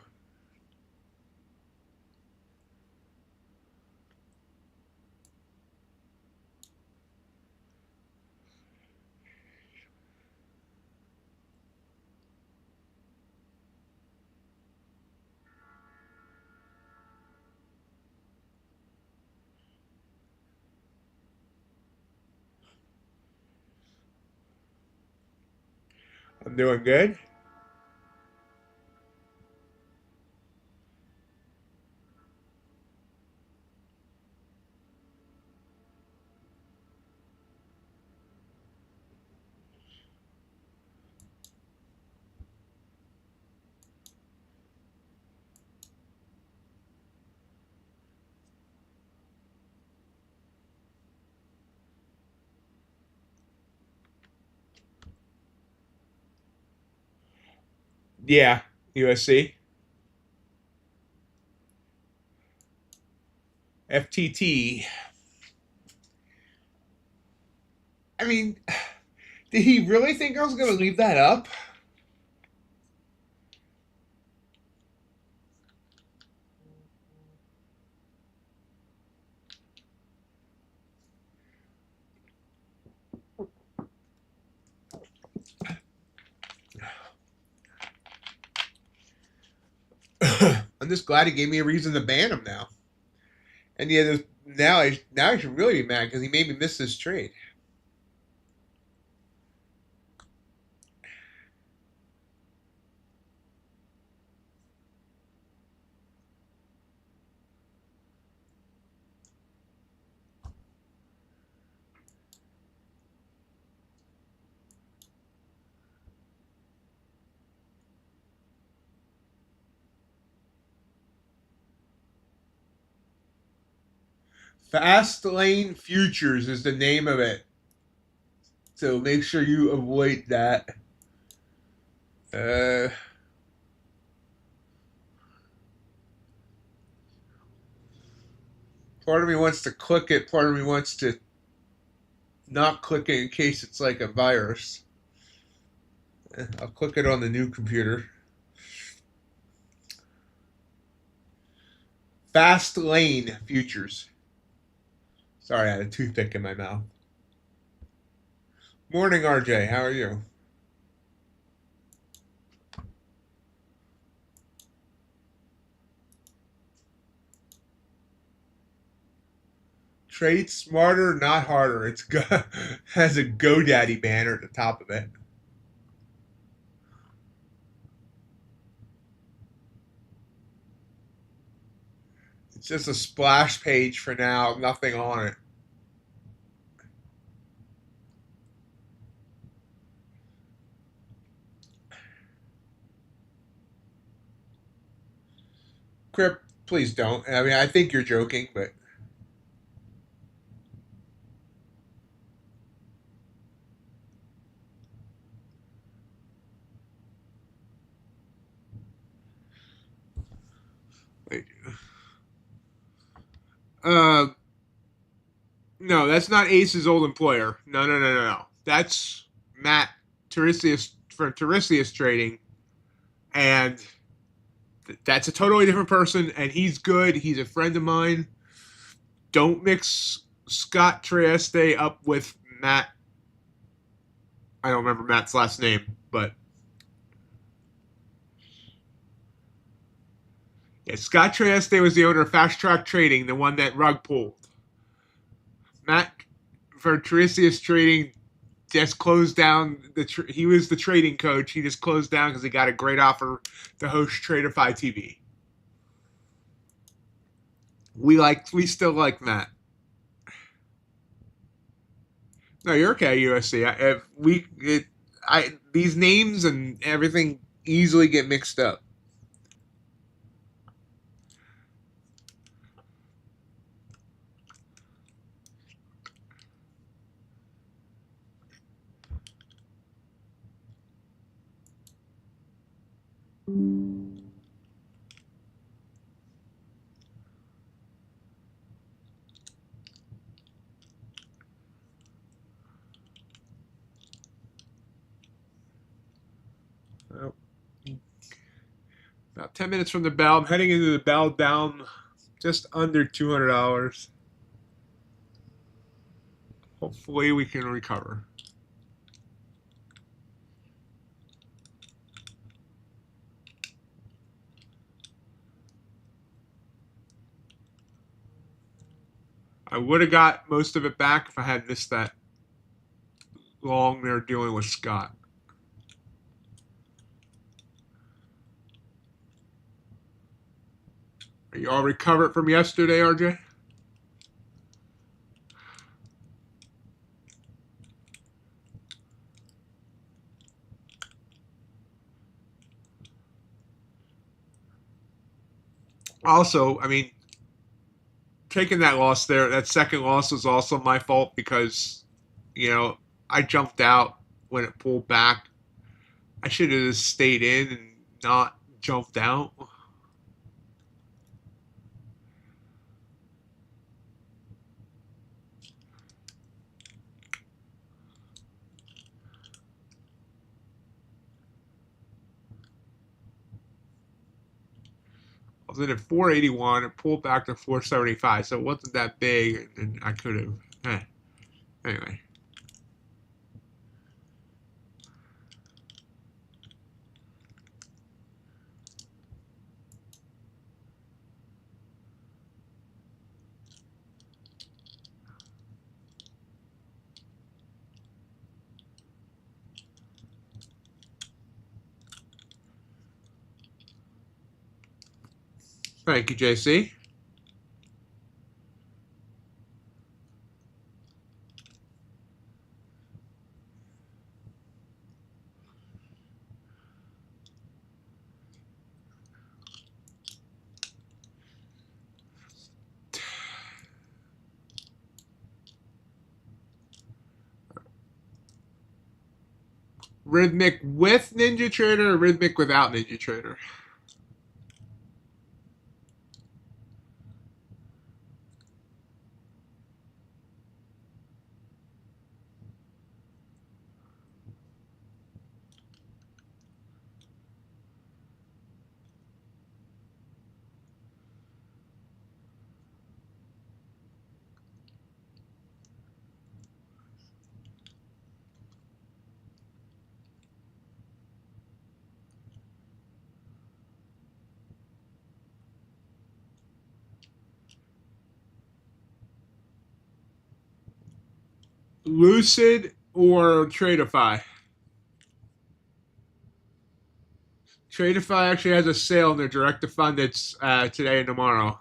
I'm doing good. Yeah, USC. FTT. I mean, did he really think I was going to leave that up? I'm just glad he gave me a reason to ban him now. And yeah, now I should really be mad because he made me miss this trade. Fast Lane Futures is the name of it. So make sure you avoid that. Part of me wants to click it. Part of me wants to not click it in case it's like a virus. I'll click it on the new computer. Fast Lane Futures. Sorry, I had a toothpick in my mouth. Morning, RJ. How are you? Trade smarter, not harder. It's has a GoDaddy banner at the top of it. It's just a splash page for now, nothing on it. Crip, please don't. I mean, I think you're joking, but wait. Uh, No, that's not Ace's old employer. No. That's Matt Tiresias from Tiresias Trading, and that's a totally different person. And he's good. He's a friend of mine. Don't mix Scott Trieste up with Matt. I don't remember Matt's last name, but yeah, Scott Trieste was the owner of Fast Track Trading, the one that Rug pulled. Matt for Tiresias Trading just closed down. He was the trading coach. He just closed down because he got a great offer to host Traderify TV. We still like Matt. No, you're okay, USC. These names and everything easily get mixed up. Well, about 10 minutes from the bell. I'm heading into the bell down just under $200. Hopefully we can recover. I would have got most of it back if I had missed that long there dealing with Scott. Are you all recovered from yesterday, RJ? Also, I mean, taking that loss there, that second loss was also my fault because, I jumped out when it pulled back. I should have just stayed in and not jumped out. I was in at 481. It pulled back to 475, so it wasn't that big, and I could have. Anyway. Thank you, JC. Rhythmic with NinjaTrader or Rhythmic without NinjaTrader? Lucid or Tradify? Tradify actually has a sale in their direct to fund. It's today and tomorrow.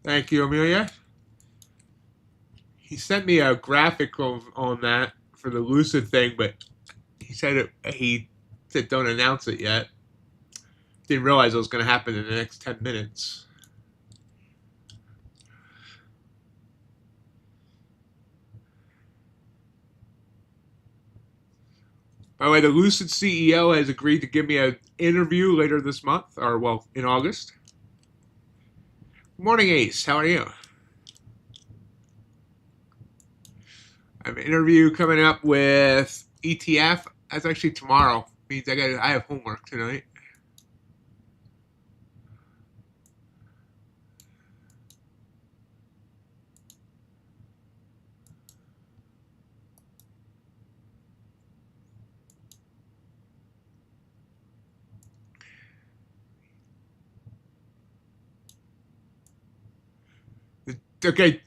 Thank you, Amelia. He sent me a graphic on that for the Lucid thing, but he said don't announce it yet. Didn't realize it was going to happen in the next 10 minutes. By the way, the Lucid CEO has agreed to give me an interview later this month, or well, in August. Good morning, Ace. How are you? I have an interview coming up with ETF. That's actually tomorrow. Means I have homework tonight. Okay.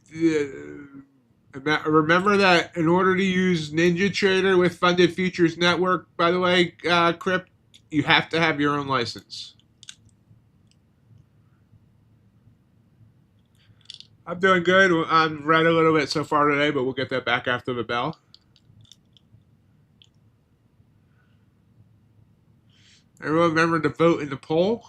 Remember that in order to use NinjaTrader with Funded Futures Network, by the way, Crypt, you have to have your own license. I'm doing good. I'm read a little bit so far today, but we'll get that back after the bell. Everyone remember to vote in the poll.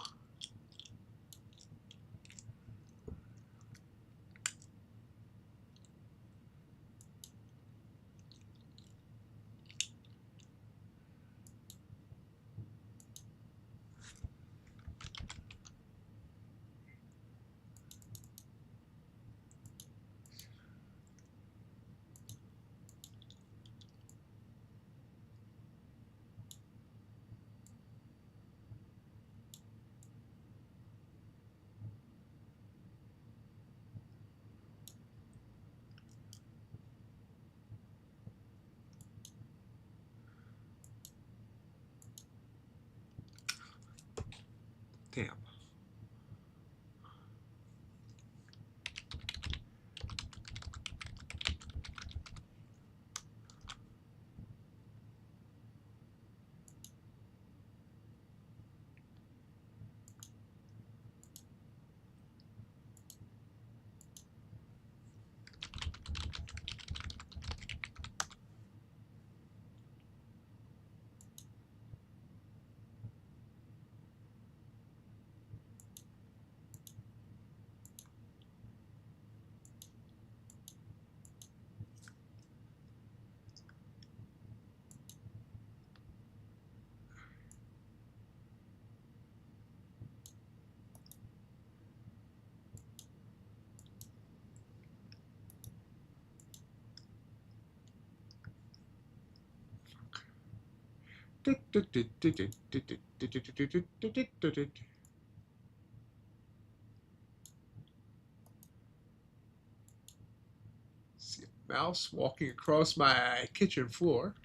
Damn. See a mouse walking across my kitchen floor.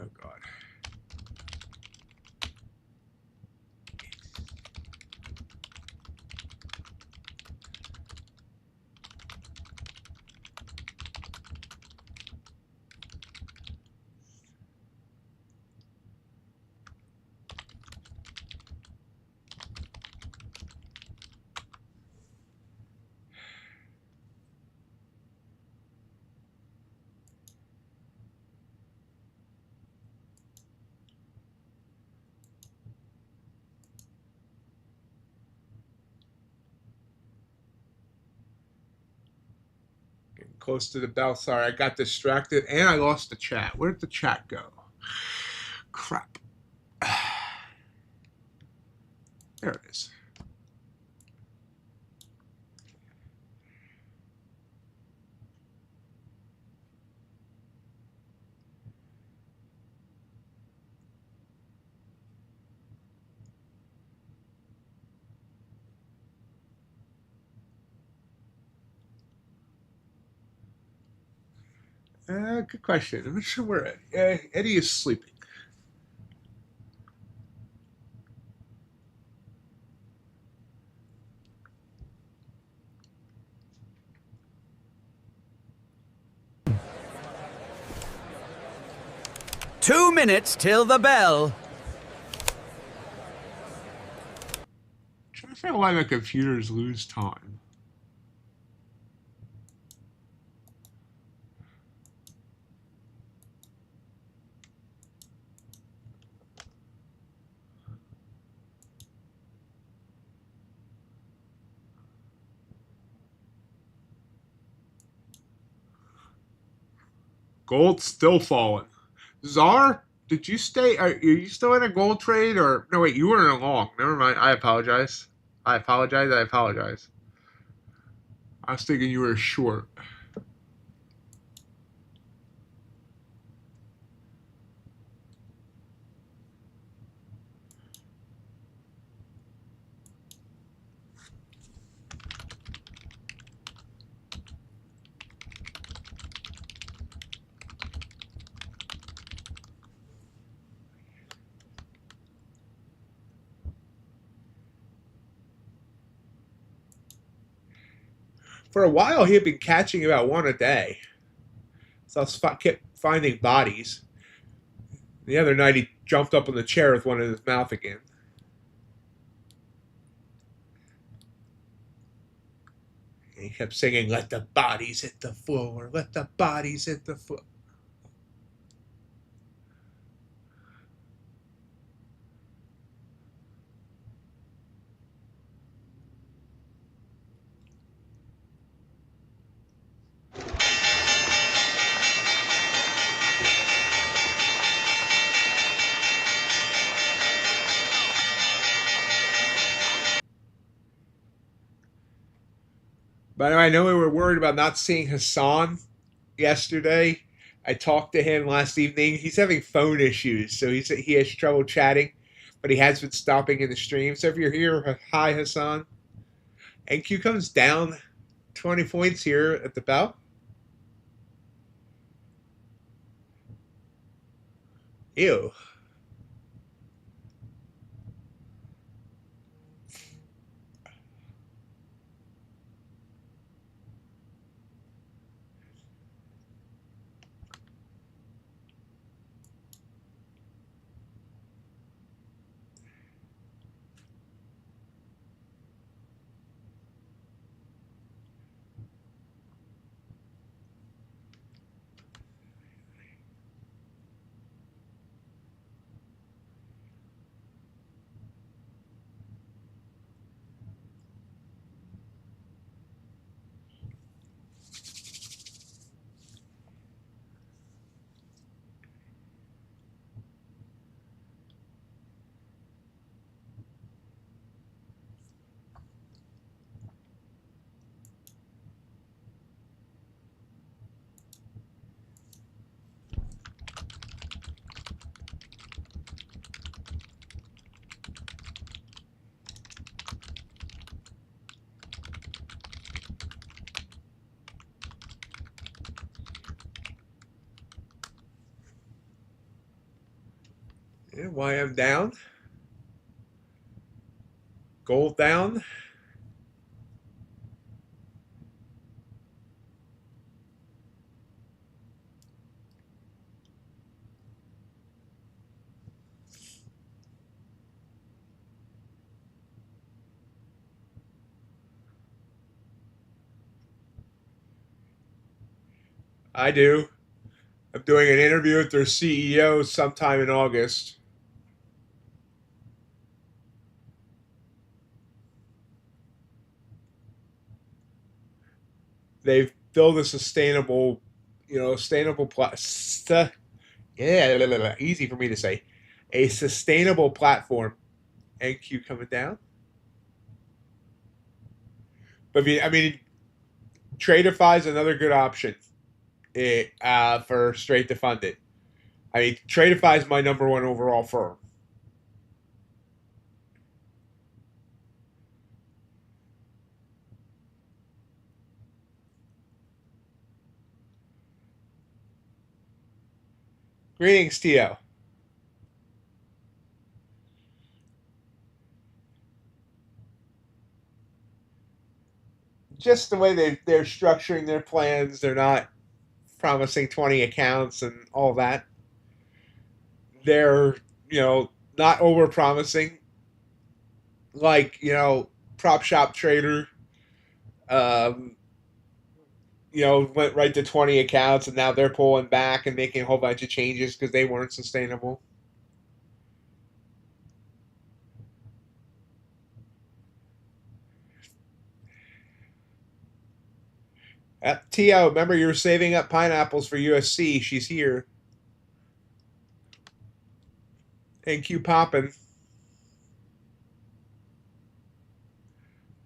Oh, God. Getting close to the bell. Sorry, I got distracted and I lost the chat. Where did the chat go? Crap. There it is. Good question. I'm not sure where Eddie is sleeping. 2 minutes till the bell. Trying to figure out why my computers lose time. Gold still falling. Czar, did you stay? Are you still in a gold trade or no? Wait, you were in a long. Never mind. I apologize. I apologize. I apologize. I was thinking you were short. For a while, he had been catching about one a day. So I kept finding bodies. The other night, he jumped up on the chair with one in his mouth again. And he kept singing, "Let the bodies hit the floor, let the bodies hit the floor." By the way, I know we were worried about not seeing Hassan yesterday. I talked to him last evening. He's having phone issues, so he has trouble chatting, but he has been stopping in the stream. So if you're here, hi Hassan. NQ comes down 20 points here at the bell. Ew. And YM down. Gold down. I do. I'm doing an interview with their CEO sometime in August. They've built a sustainable, easy for me to say, a sustainable platform. NQ coming down. But Tradify is another good option for straight to fund it. I mean, Tradify is my number one overall firm. Greetings, Tio. Just the way they're structuring their plans, they're not promising 20 accounts and all that. they're, not over promising. Like, prop shop trader, um, went right to 20 accounts and now they're pulling back and making a whole bunch of changes because they weren't sustainable. T.O., remember you were saving up pineapples for USC. She's here. And Q popping.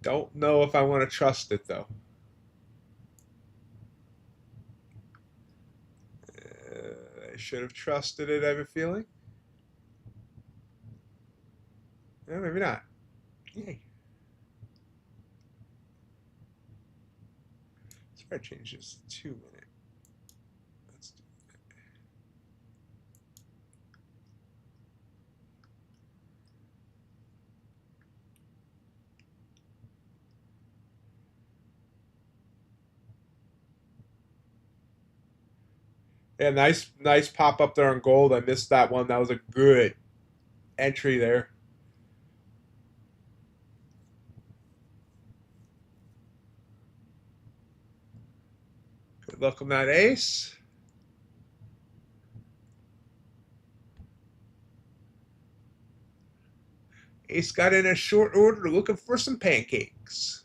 Don't know if I want to trust it, though. I should have trusted it, I have a feeling. No, maybe not. Yay. Let's try to change this to 2 minute. Let's do that. Yeah, nice pop up there on gold. I missed that one. That was a good entry there. Good luck on that ace. Ace got in a short order looking for some pancakes.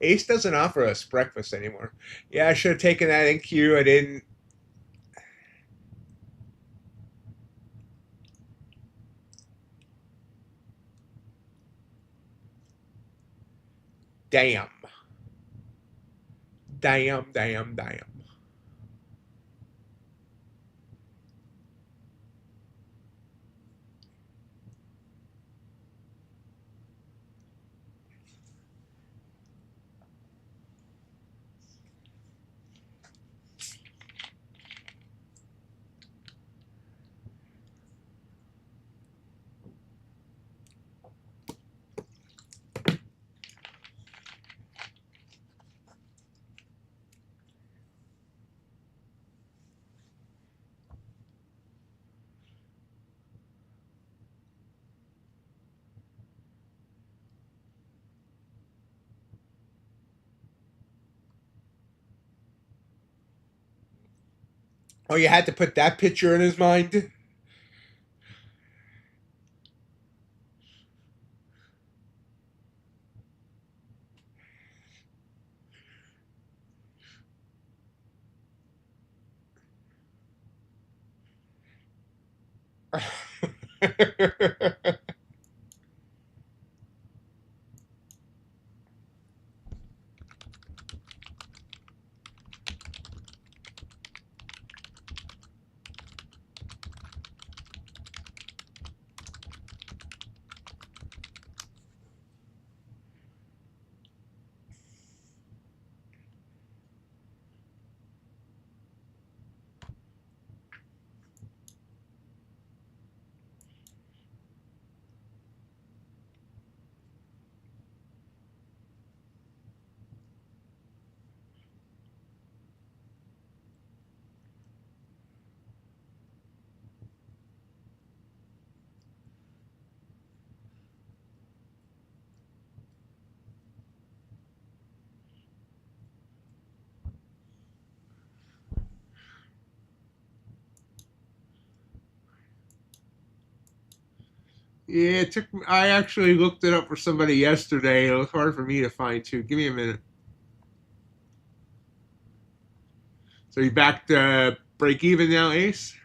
Ace doesn't offer us breakfast anymore. Yeah, I should have taken that in Q. I didn't. Damn. Damn. Oh, you had to put that picture in his mind? Yeah, it took. I actually looked it up for somebody yesterday. It was hard for me to find too. Give me a minute. So you back to break even now, Ace?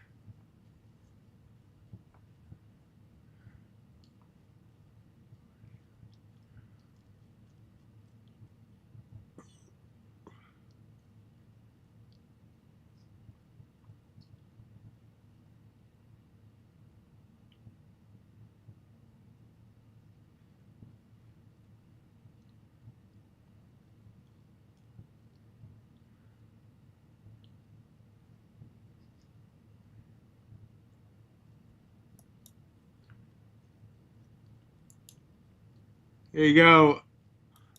Here you go.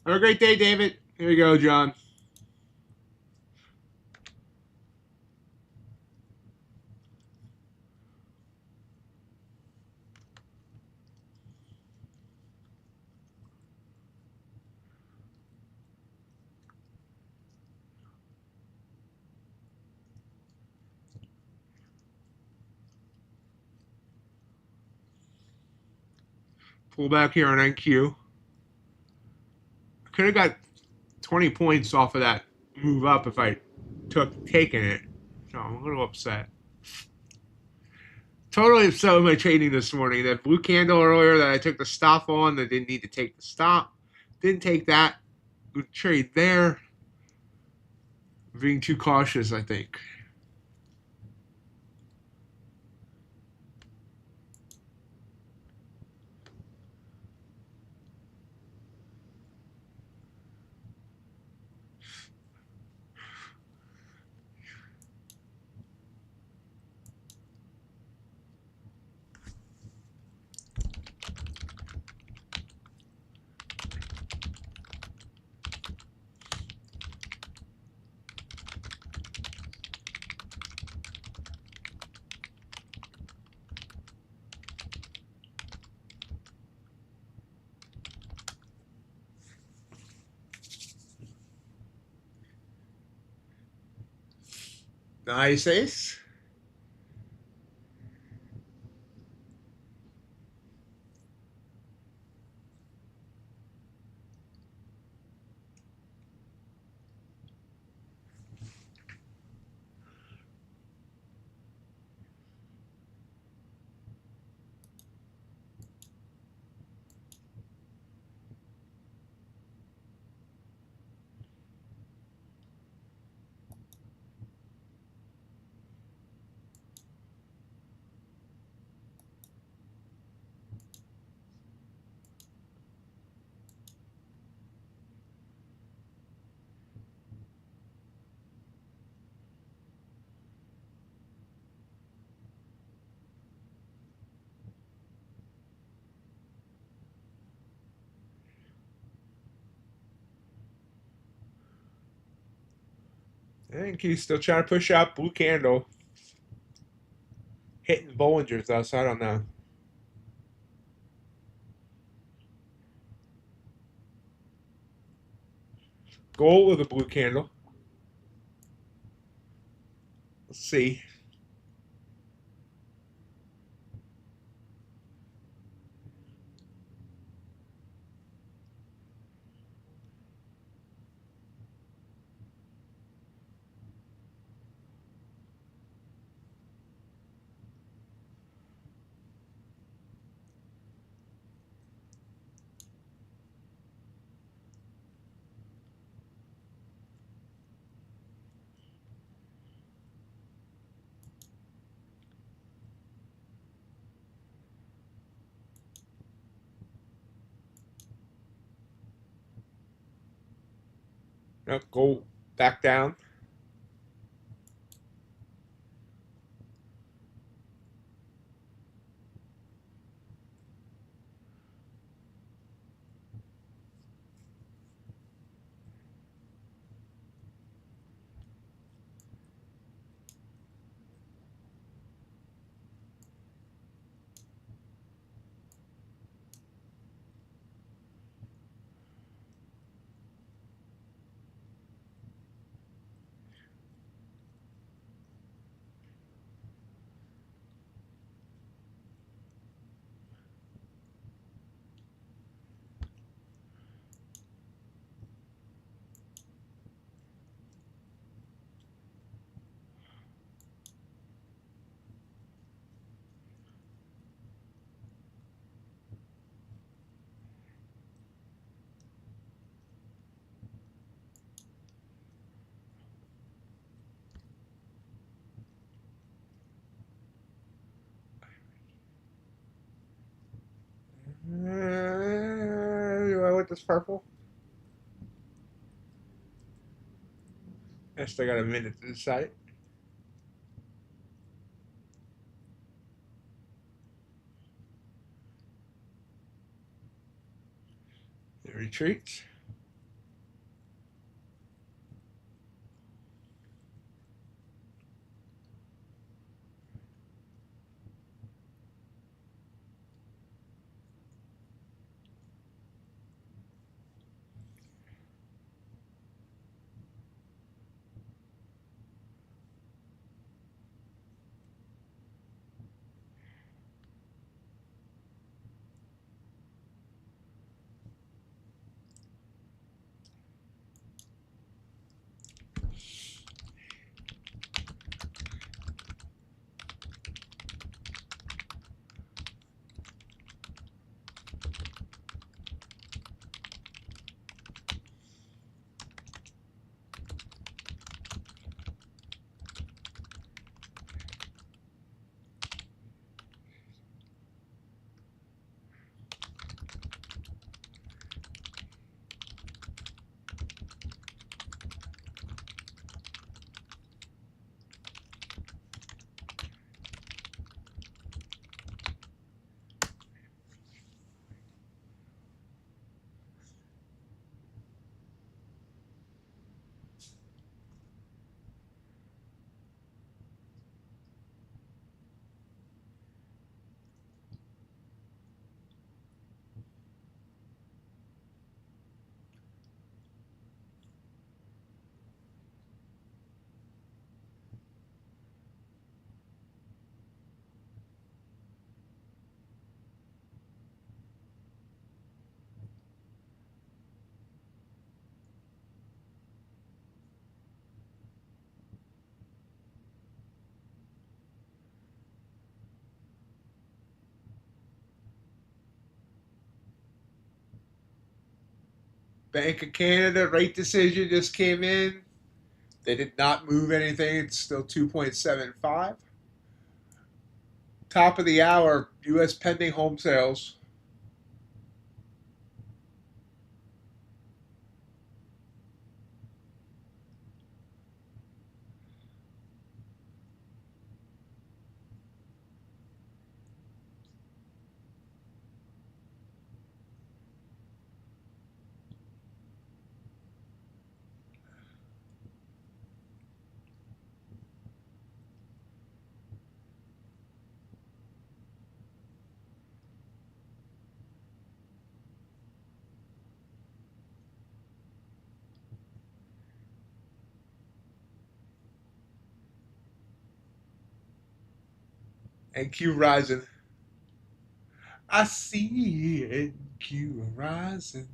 Have a great day, David. Here you go, John. Pull back here on NQ. I could have got 20 points off of that move up if I taken it. So I'm a little upset. Totally upset with my trading this morning. That blue candle earlier that I took the stop on that didn't need to take the stop. Didn't take that. Good trade there. Being too cautious, I think. Nice ace. I think he's still trying to push out blue candle. Hitting Bollinger's though, so I don't know. Gold with a blue candle. Let's see. No, gold back down. Do I want this purple? I still got a minute to decide. It retreats. Bank of Canada rate decision just came in. They did not move anything. It's still 2.75. Top of the hour, U.S. pending home sales. NQ rising. I see NQ rising.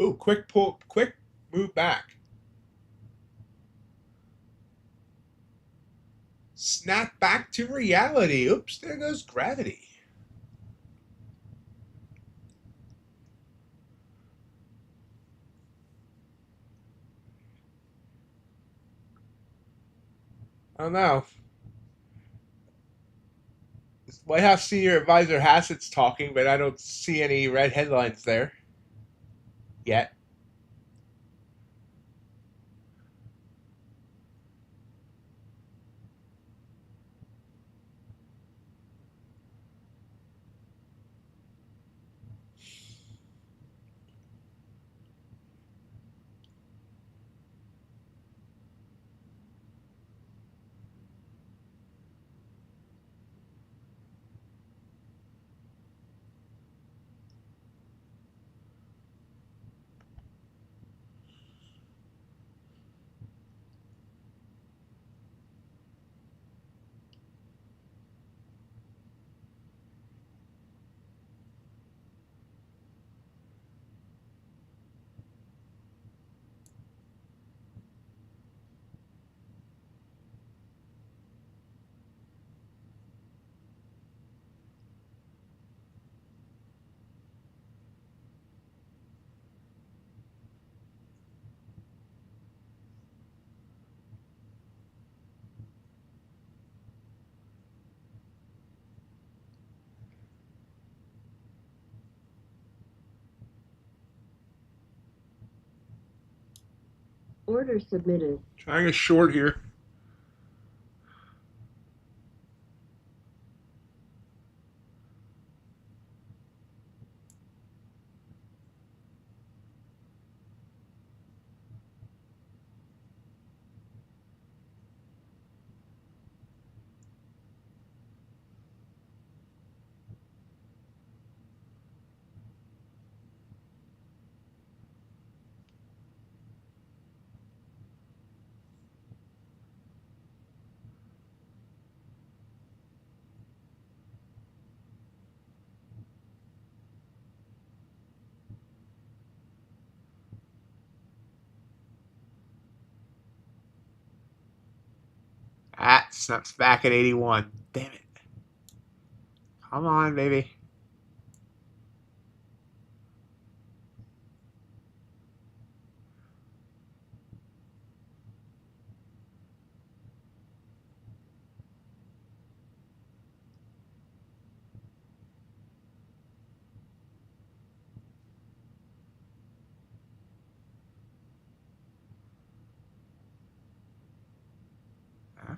Ooh, quick pull, quick move back. Snap back to reality. Oops, there goes gravity. I don't know. White House Senior Advisor Hassett's talking, but I don't see any red headlines there yet. Order submitted. Trying a short here. Snaps back at 81. Damn it. Come on, baby.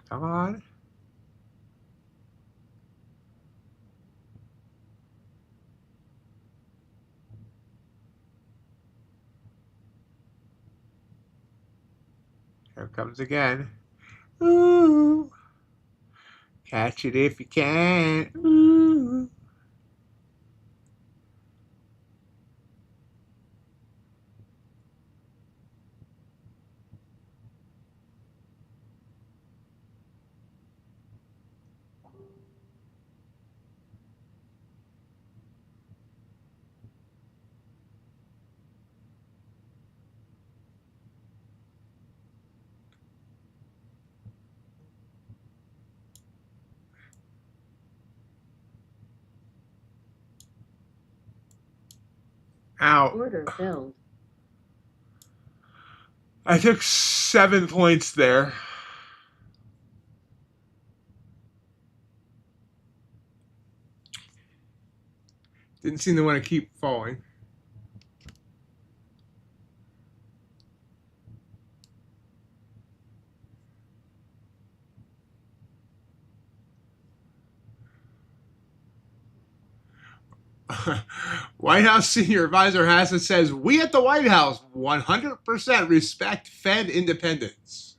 Come on. Here it comes again. Ooh. Catch it if you can. Ooh. Ow. Order filled. I took 7 points there. Didn't seem to want to keep falling. White House senior advisor Hassan says, we at the White House 100% respect Fed independence.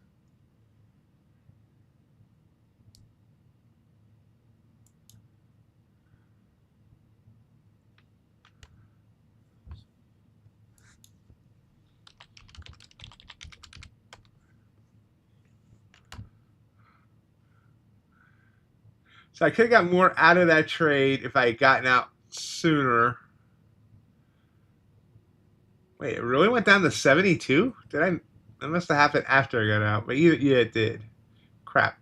So I could have got more out of that trade if I had gotten out sooner. Wait, it really went down to 72? That must have happened after I got out. But yeah, it did. Crap.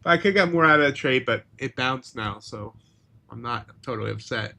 But I could have got more out of the trade, but it bounced now, so I'm not totally upset.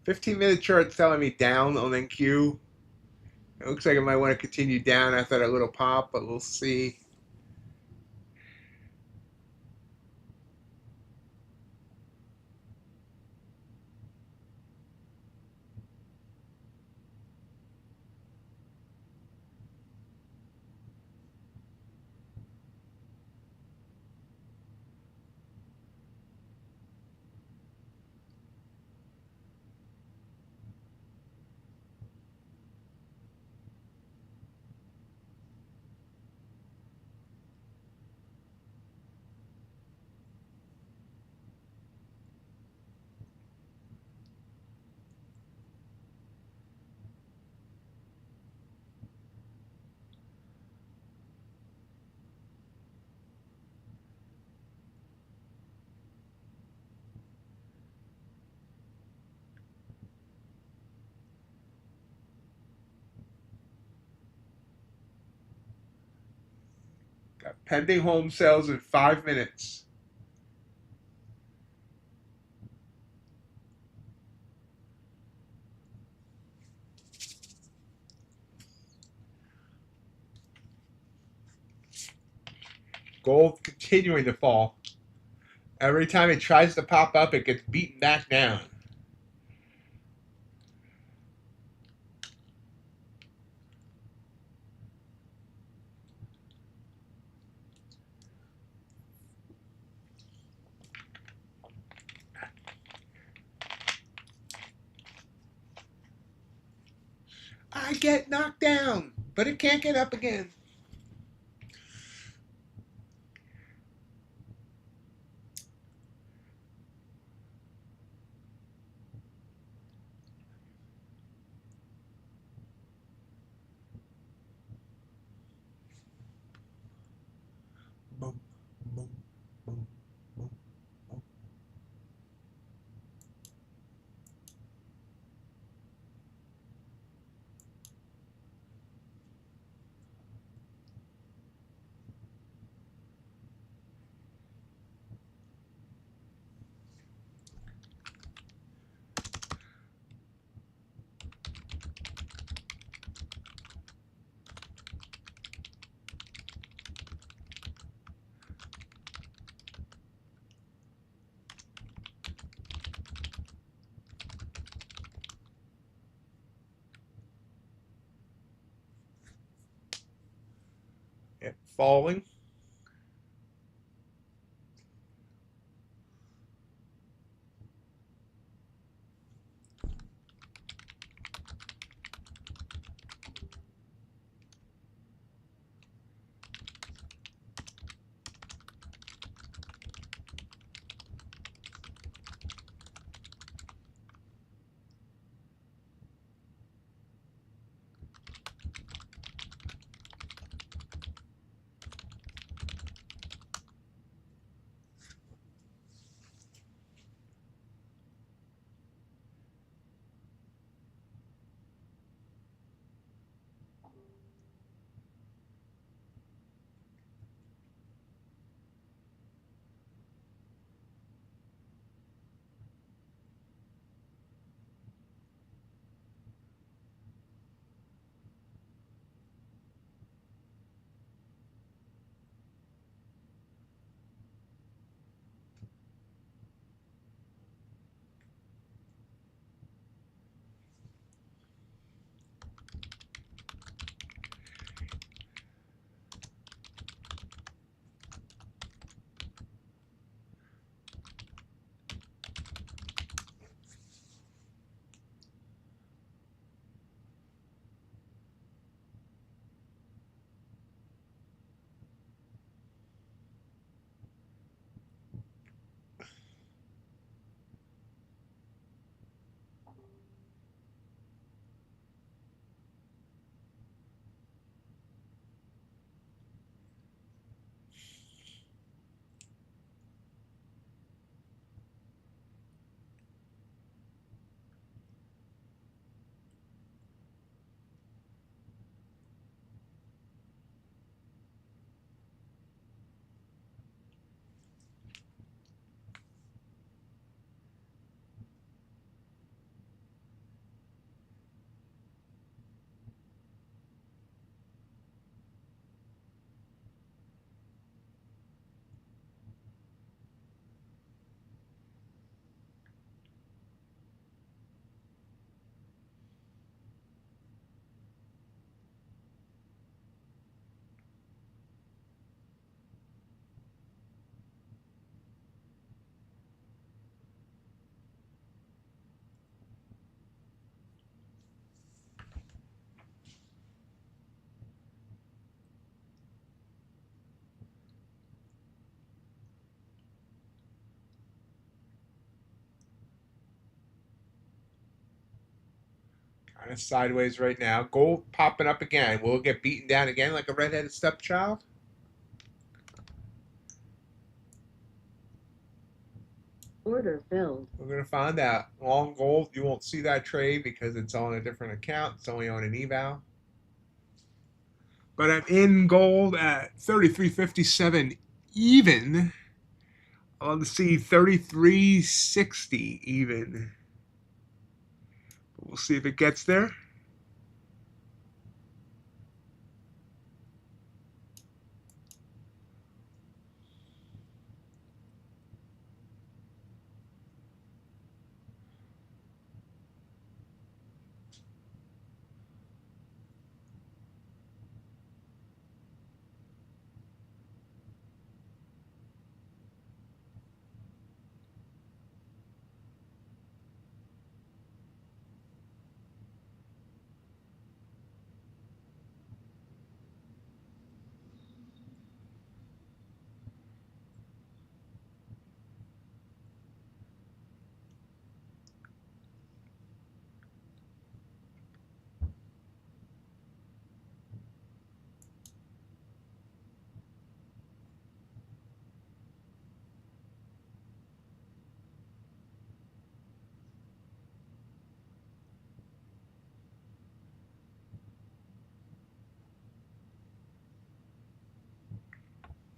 $15-minute chart telling me down on NQ. It looks like I might want to continue down after that little pop, but we'll see. Got pending home sales in 5 minutes. Gold continuing to fall. Every time it tries to pop up, it gets beaten back down. I get knocked down, but it can't get up again. Boom, boom, boom, boom, boom. Yep, falling. Kind of sideways right now. Gold popping up again. Will it get beaten down again like a redheaded stepchild? Order filled. We're going to find out. Long gold, you won't see that trade because it's on a different account. It's only on an eval. But I'm in gold at 33.57 even. I want to see 33.60 even. We'll see if it gets there.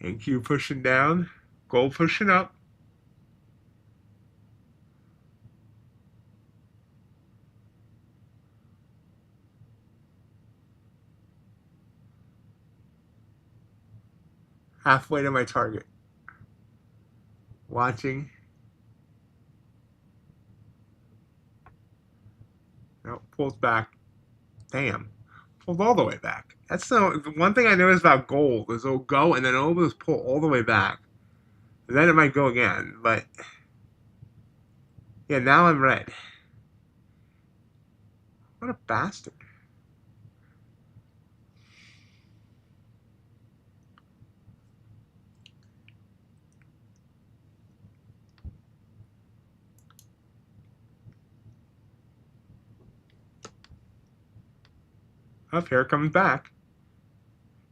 NQ pushing down. Gold pushing up. Halfway to my target. Watching. Nope, pulls back. Damn. Pulled all the way back. That's the one thing I noticed about gold is it'll go and then it'll just pull all the way back. And then it might go again. But yeah, now I'm red. What a bastard. Up here it comes back.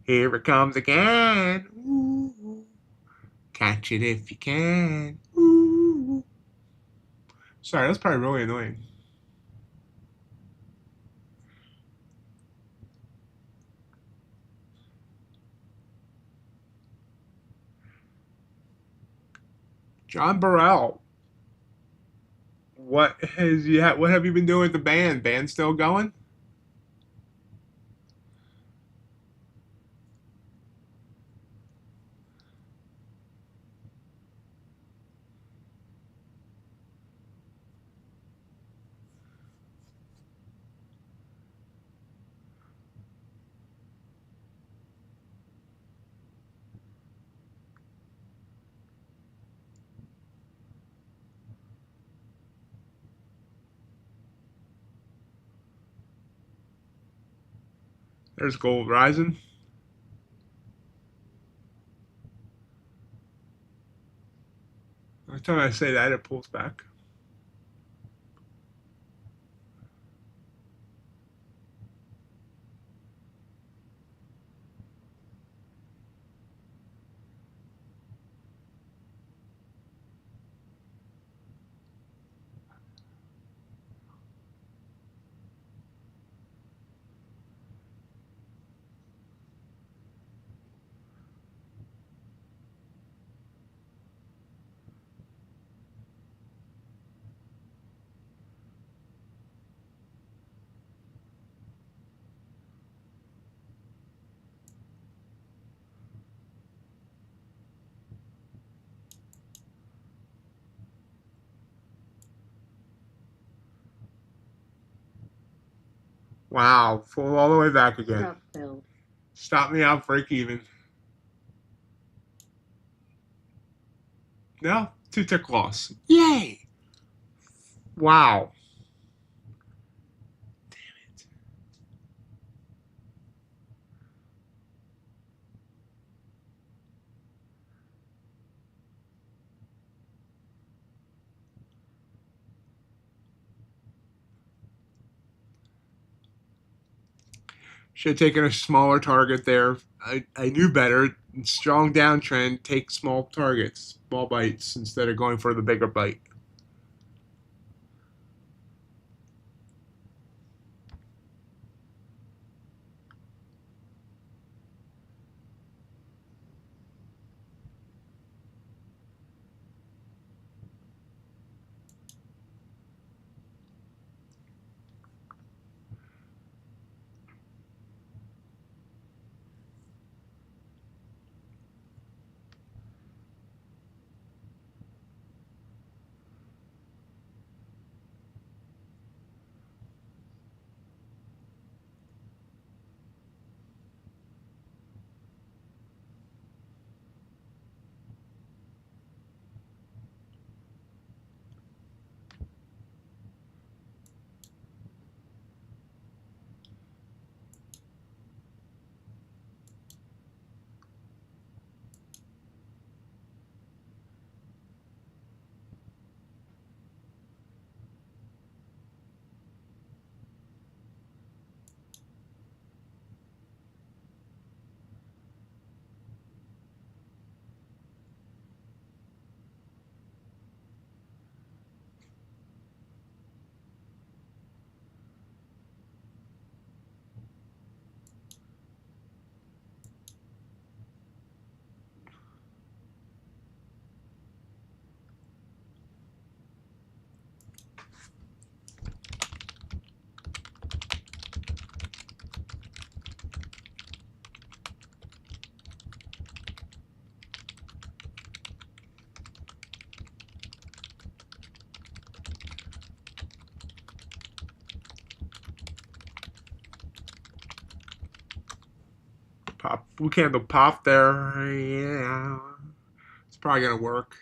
Here it comes again. Ooh. Catch it if you can. Ooh. Sorry, that's probably really annoying. John Burrell. What have you been doing with the band? Band still going? There's gold rising. Every time I say that, it pulls back. Wow, pulled all the way back again. Prop filled. Stop me out, break even. No, 2-tick loss. Yay! Wow. Damn it. Should have taken a smaller target there. I knew better. Strong downtrend, take small targets, small bites, instead of going for the bigger bite. Pop. Blue candle pop there. Yeah. It's probably going to work.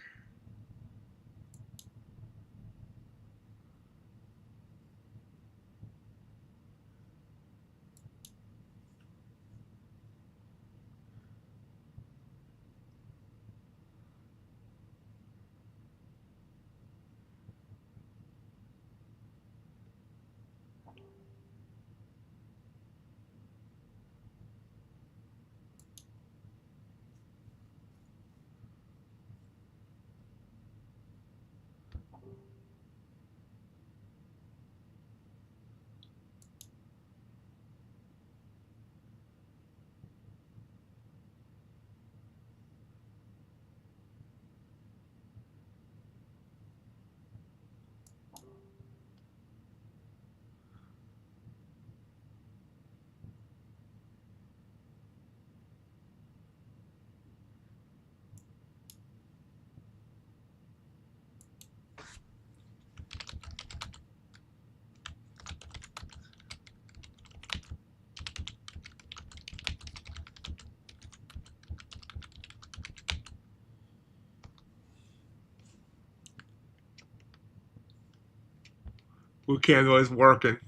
Blue candle is working.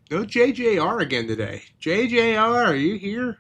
No JJR again today. JJR, are you here?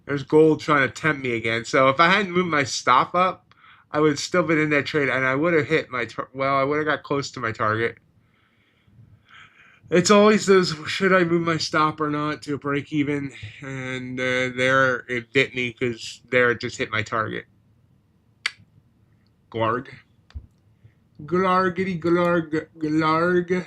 There's gold trying to tempt me again. So if I hadn't moved my stop up, I would have still been in that trade, and I would have hit my well, I would have got close to my target. It's always those, should I move my stop or not to a break even? And there it bit me because there it just hit my target. Glarg. Glargity glarg glarg.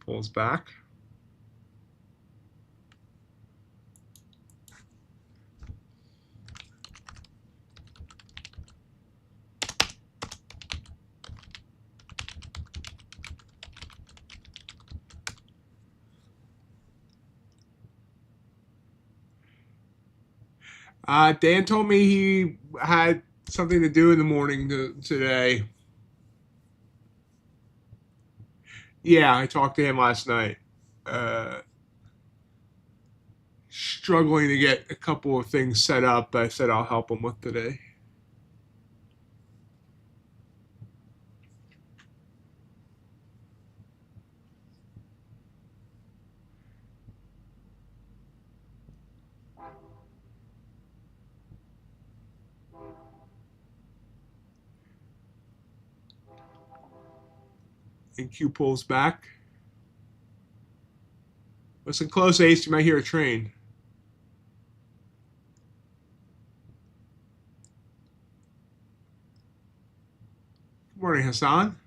Pulls back. Dan told me he had something to do in the morning today. Yeah, I talked to him last night. Struggling to get a couple of things set up. I said I'll help him with today. And Q pulls back. Listen close, Ace. You might hear a train. Good morning, Hassan.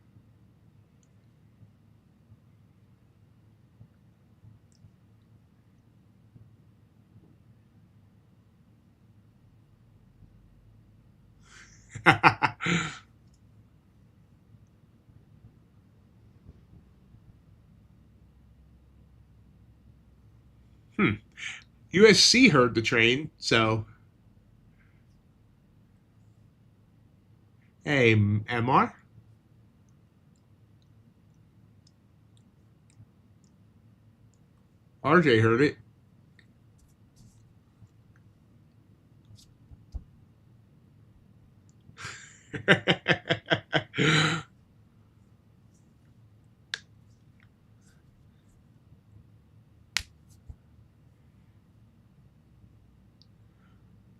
USC heard the train, so. Hey, MR. RJ heard it.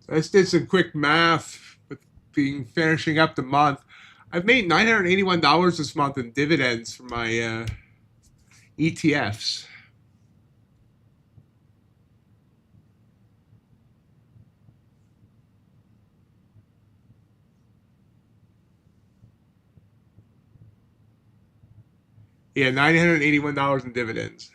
I just did some quick math with finishing up the month. I've made $981 this month in dividends for my ETFs. Yeah, $981 in dividends.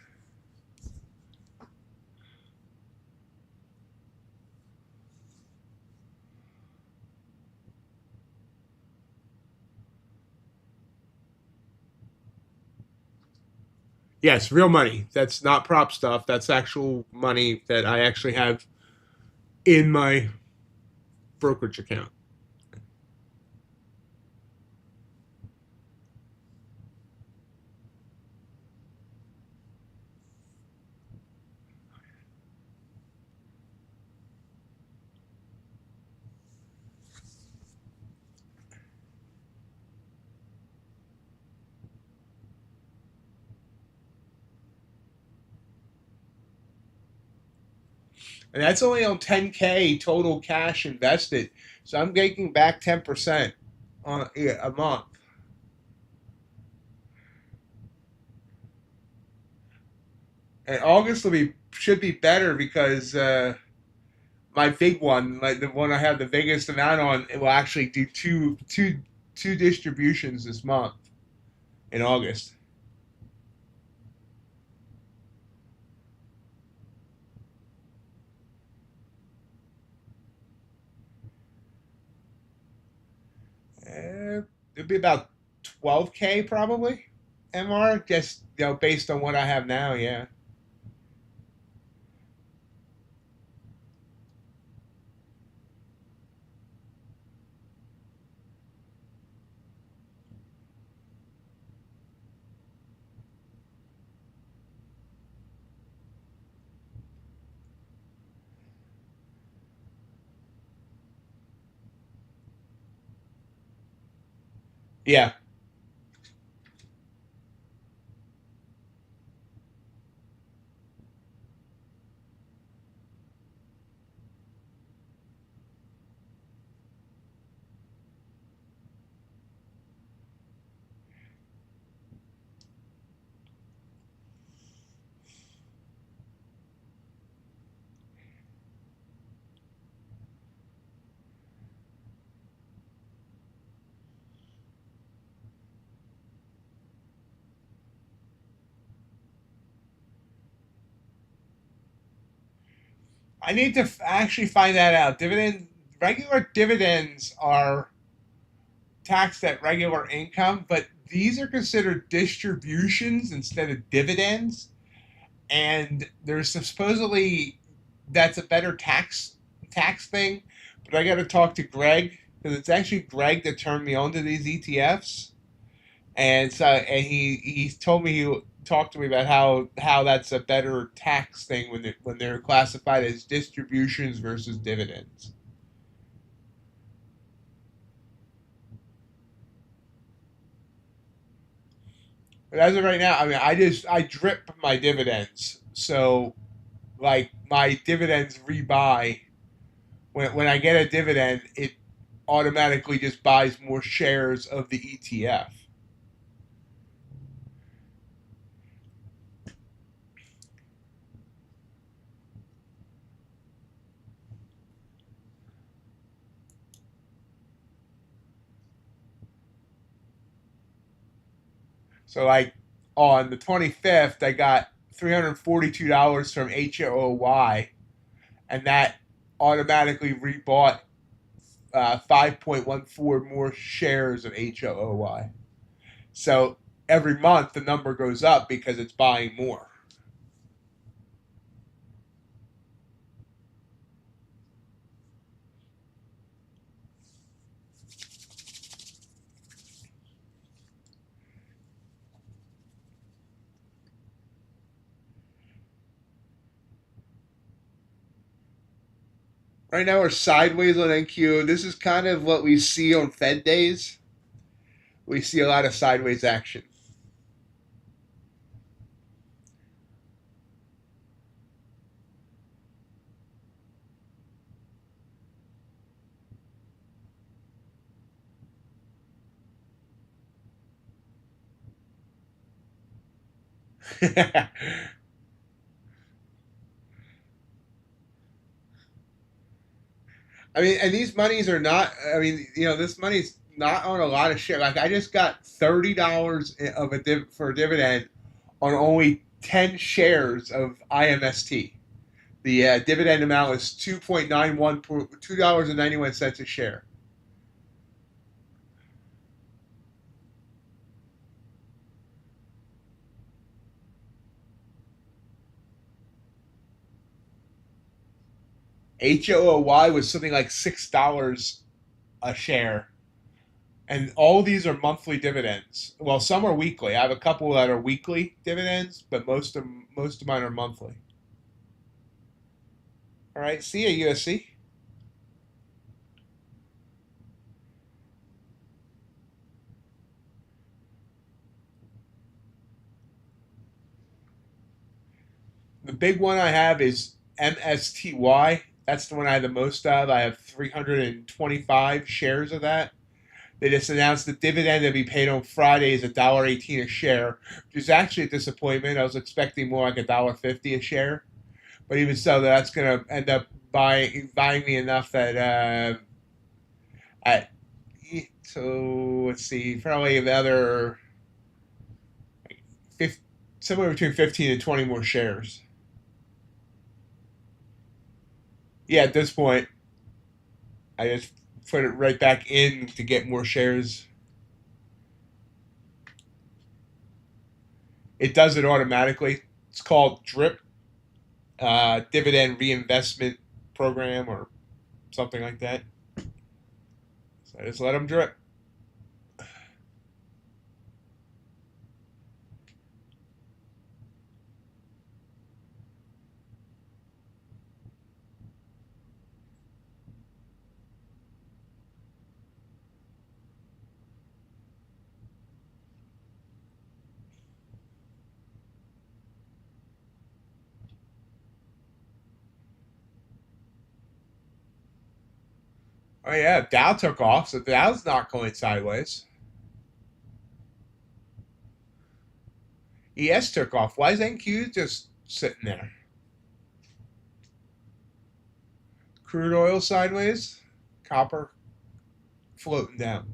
Yes, real money. That's not prop stuff. That's actual money that I actually have in my brokerage account. And that's only on 10K total cash invested. So I'm making back 10% on a month. And August should be better because my big one, like the one I have the biggest amount on, it will actually do two distributions this month in August. It'd be about 12K probably, MR, just based on what I have now, yeah. Yeah. I need to actually find that out. Regular dividends are taxed at regular income, but these are considered distributions instead of dividends. And there's supposedly that's a better tax tax thing, but I got to talk to Greg because it's actually Greg that turned me on to these ETFs, and he told me he talked to me about how that's a better tax thing when they're classified as distributions versus dividends. But as of right now, I mean, I drip my dividends, so like my dividends rebuy when I get a dividend, it automatically just buys more shares of the ETF. So like on the 25th, I got $342 from HOOY, and that automatically rebought 5.14 more shares of HOOY. So every month the number goes up because it's buying more. Right now we're sideways on NQ. This is kind of what we see on Fed days. We see a lot of sideways action. I mean, and these monies are not. I mean, this money's not on a lot of shit. Like I just got $30 of for a dividend on only 10 shares of IMST. The dividend amount is $2.91 a share. HOOY was something like $6 a share. And all these are monthly dividends. Well, some are weekly. I have a couple that are weekly dividends, but most of mine are monthly. All right, see ya, USC. The big one I have is MSTY. That's the one I have the most of. I have 325 shares of that. They just announced the dividend to be paid on Friday is $1.18 a share, which is actually a disappointment. I was expecting more like $1.50 a share, but even so, that's going to end up buying me enough that so let's see, probably another somewhere between 15 and 20 more shares. Yeah, at this point, I just put it right back in to get more shares. It does it automatically. It's called DRIP, Dividend Reinvestment Program, or something like that. So I just let them drip. Oh yeah, Dow took off, so Dow's not going sideways. ES took off. Why is NQ just sitting there? Crude oil sideways, copper floating down.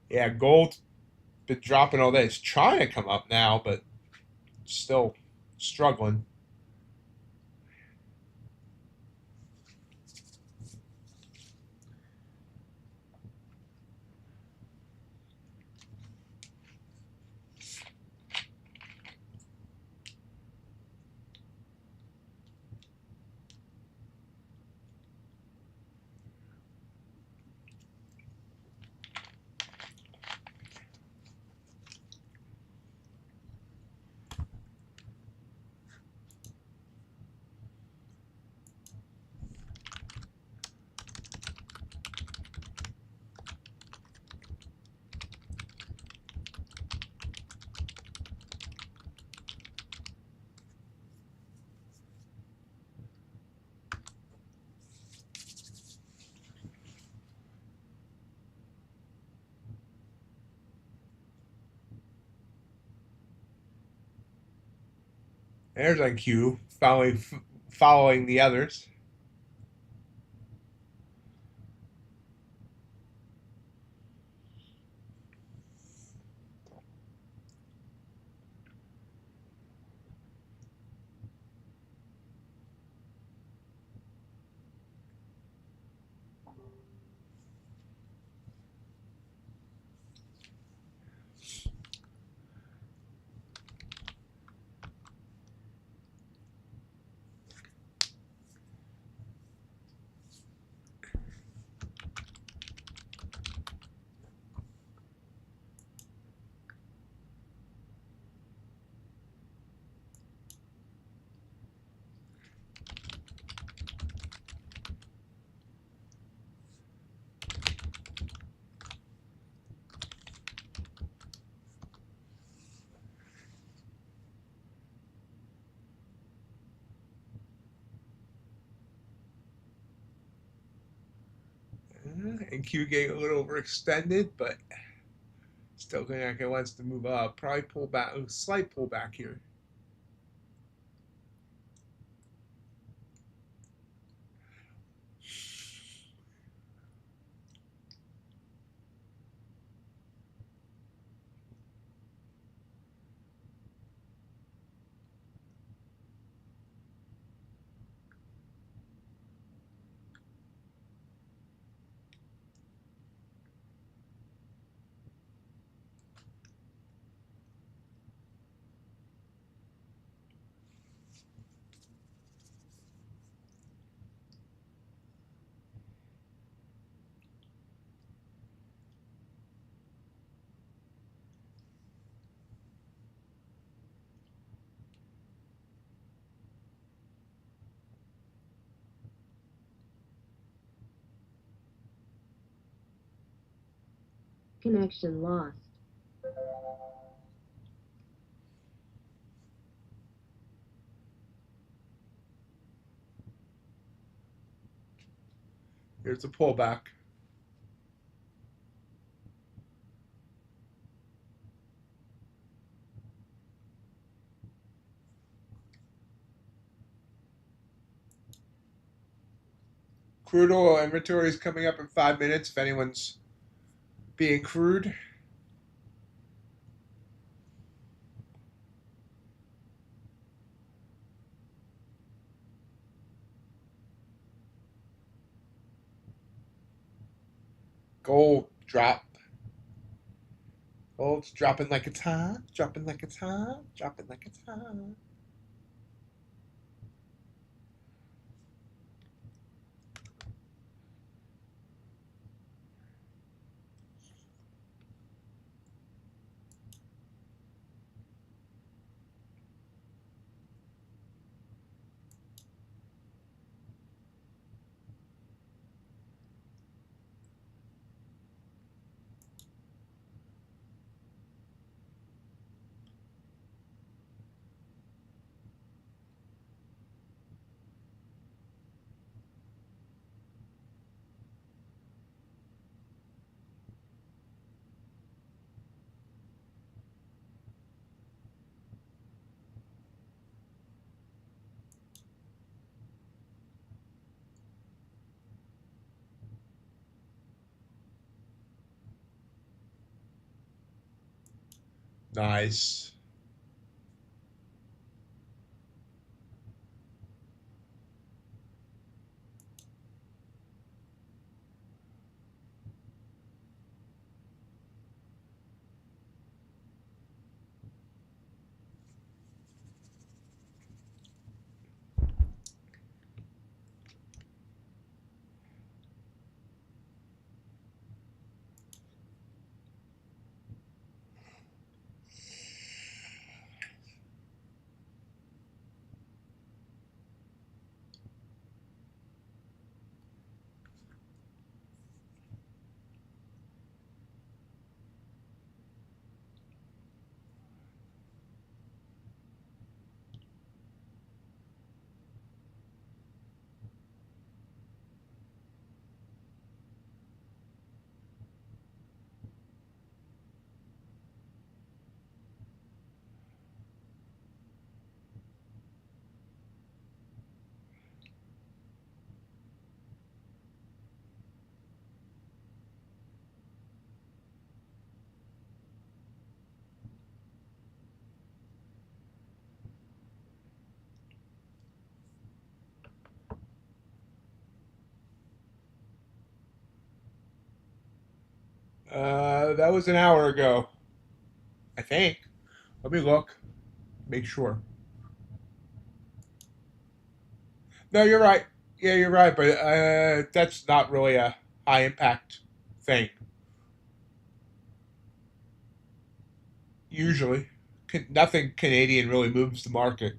Yeah, gold been dropping all day. It's trying to come up now, but still struggling. There's IQ following the others. And Q getting a little overextended, but still looking like it wants to move up. Probably pull back, a slight pullback here. Connection lost. Here's a pullback. Crude oil inventory is coming up in 5 minutes if anyone's being crude. Gold drop. Gold's dropping like it's hot, dropping like it's hot, dropping like it's hot. Nice. That was an hour ago, I think. Let me look. Make sure. No, you're right. Yeah, you're right, but that's not really a high impact thing. Usually, nothing Canadian really moves the market.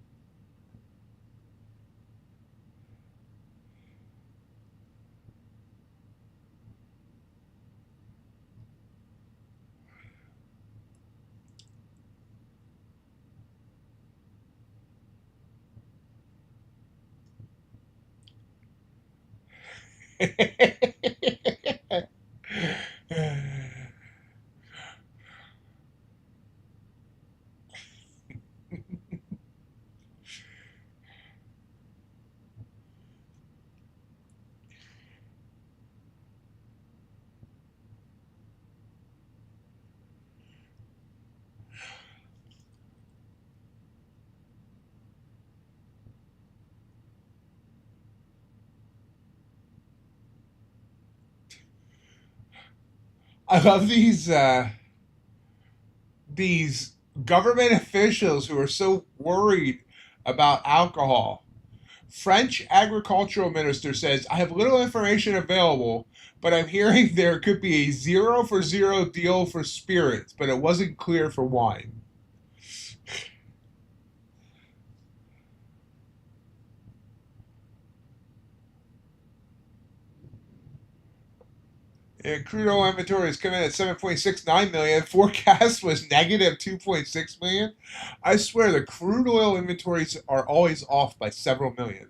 I love these government officials who are so worried about alcohol. French agricultural minister says, I have little information available, but I'm hearing there could be a 0 for 0 deal for spirits, but it wasn't clear for wine. And crude oil inventory is coming in at 7.69 million. Forecast was negative 2.6 million. I swear the crude oil inventories are always off by several million.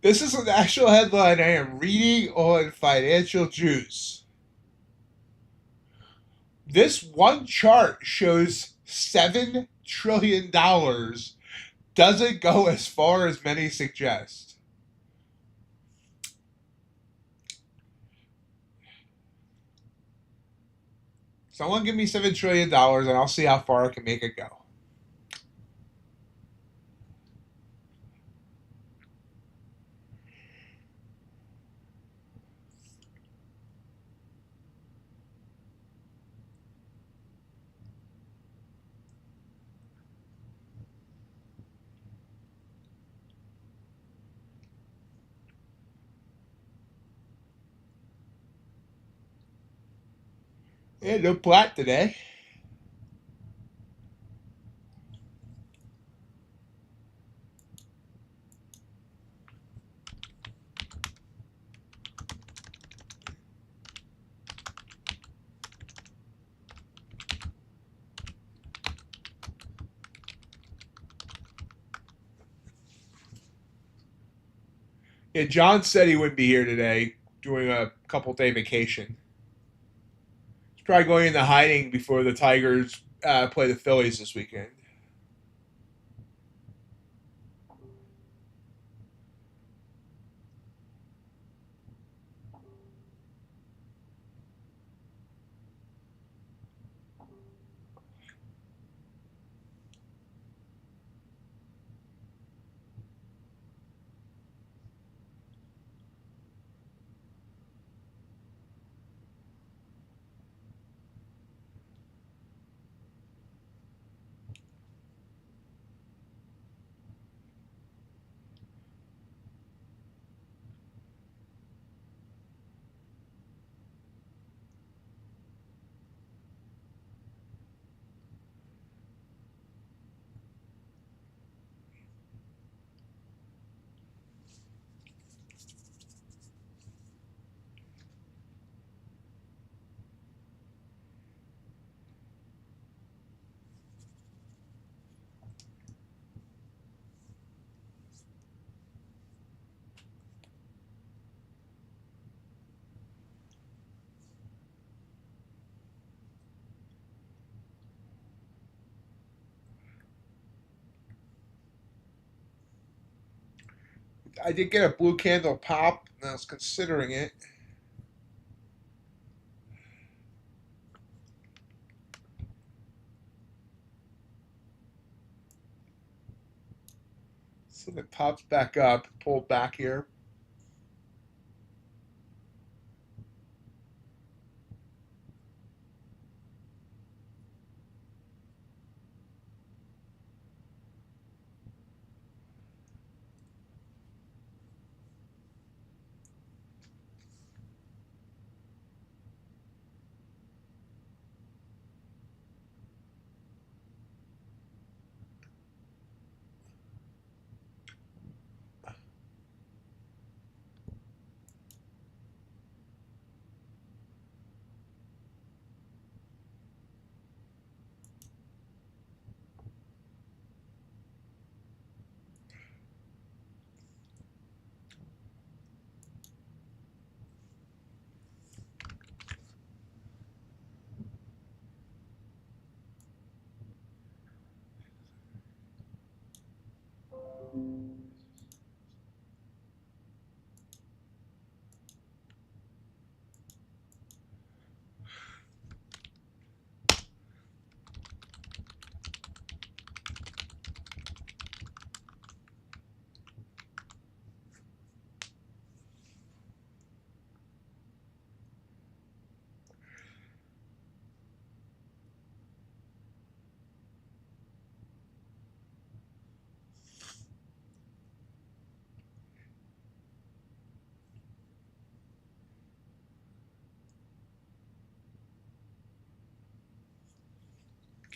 This is an actual headline I am reading on Financial Juice. This one chart shows $7 trillion doesn't go as far as many suggest. Someone give me $7 trillion and I'll see how far I can make it go. Yeah, no plat today. Yeah, John said he wouldn't be here today, doing a couple-day vacation. He's probably going into hiding before the Tigers play the Phillies this weekend. I did get a blue candle pop, and I was considering it. So it pops back up, pull back here.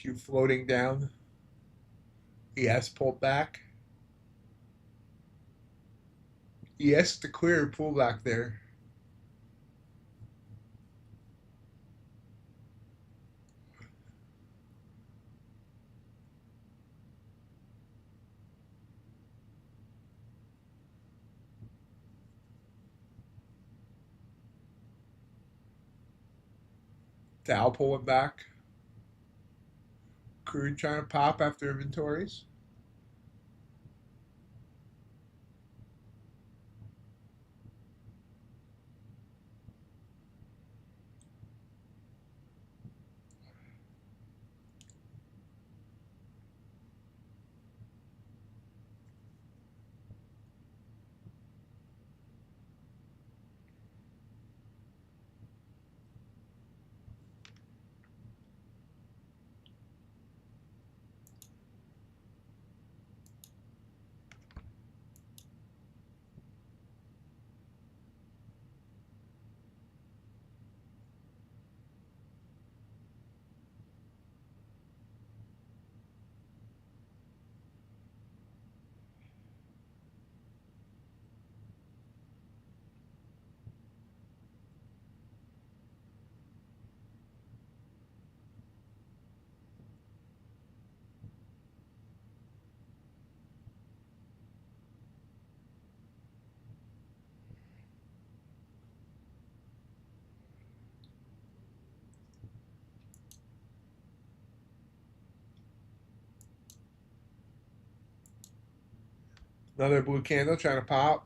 Q floating down. ES pulled back. ES to clear pullback there. Dow pulling back. Crude trying to pop after inventories. Another blue candle trying to pop.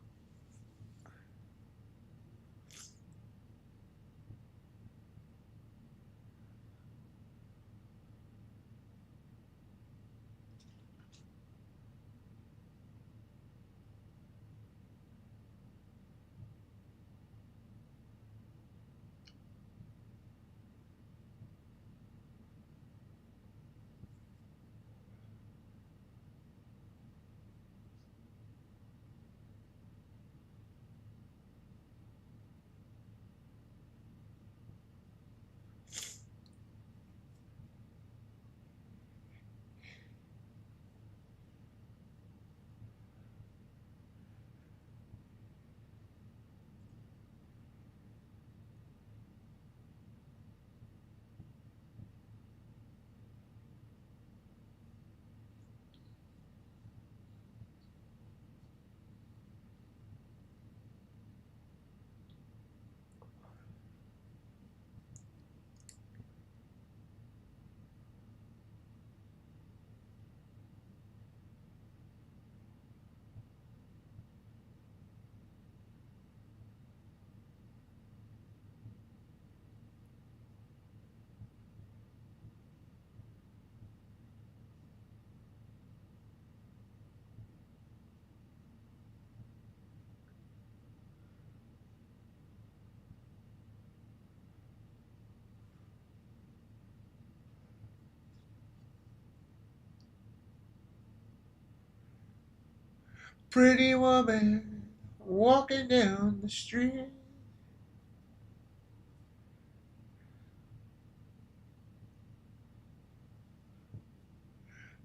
pretty woman walking down the street.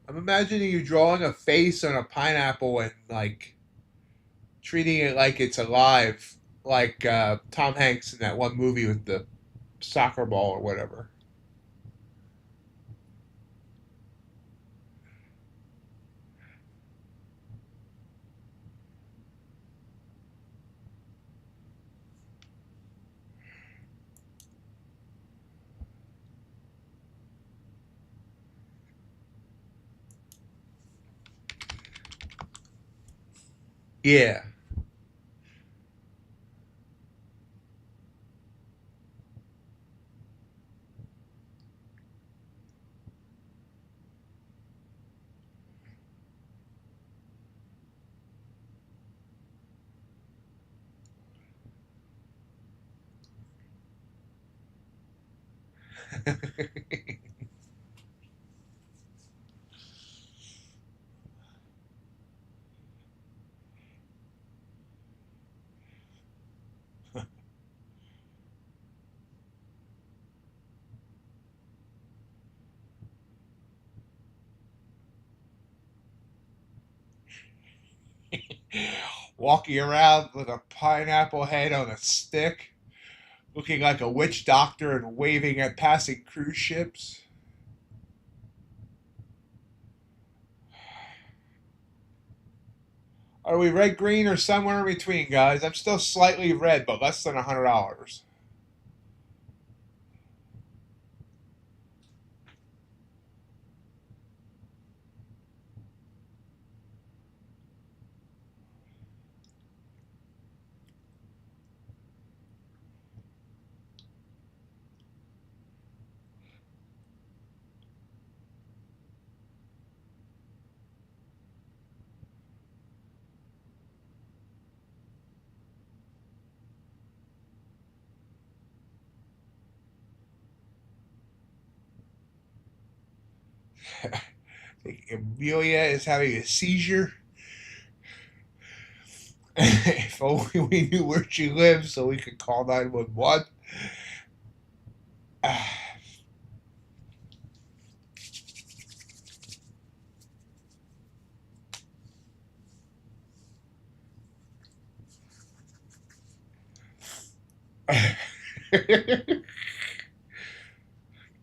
I'm imagining you drawing a face on a pineapple and like treating it like it's alive, like Tom Hanks in that one movie with the soccer ball or whatever. Yeah. Walking around with a pineapple head on a stick, looking like a witch doctor and waving at passing cruise ships. Are we red, green, or somewhere in between, guys? I'm still slightly red, but less than $100. Amelia is having a seizure. If only we knew where she lives so we could call 911.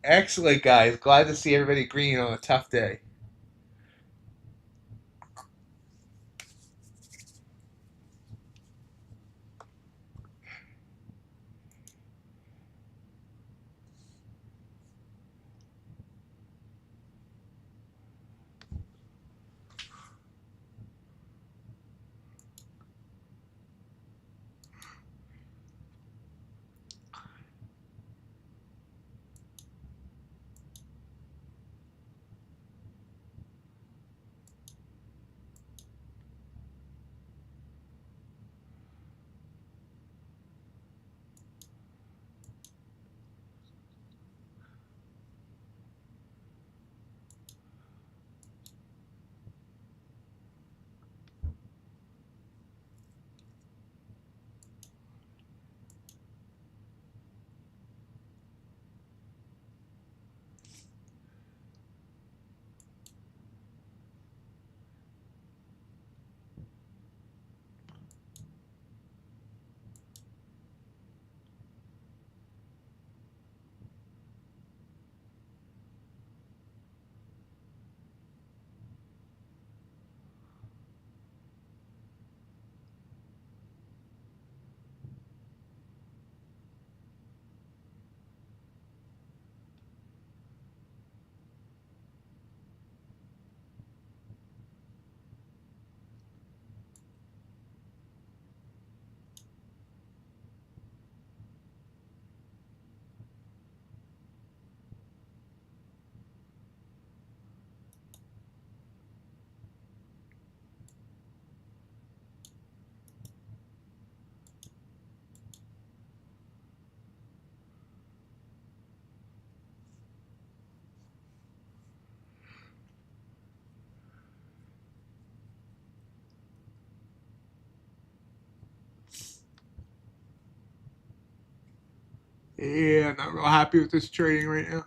Excellent, guys. Glad to see everybody green on a tough day. Yeah, not real happy with this trading right now.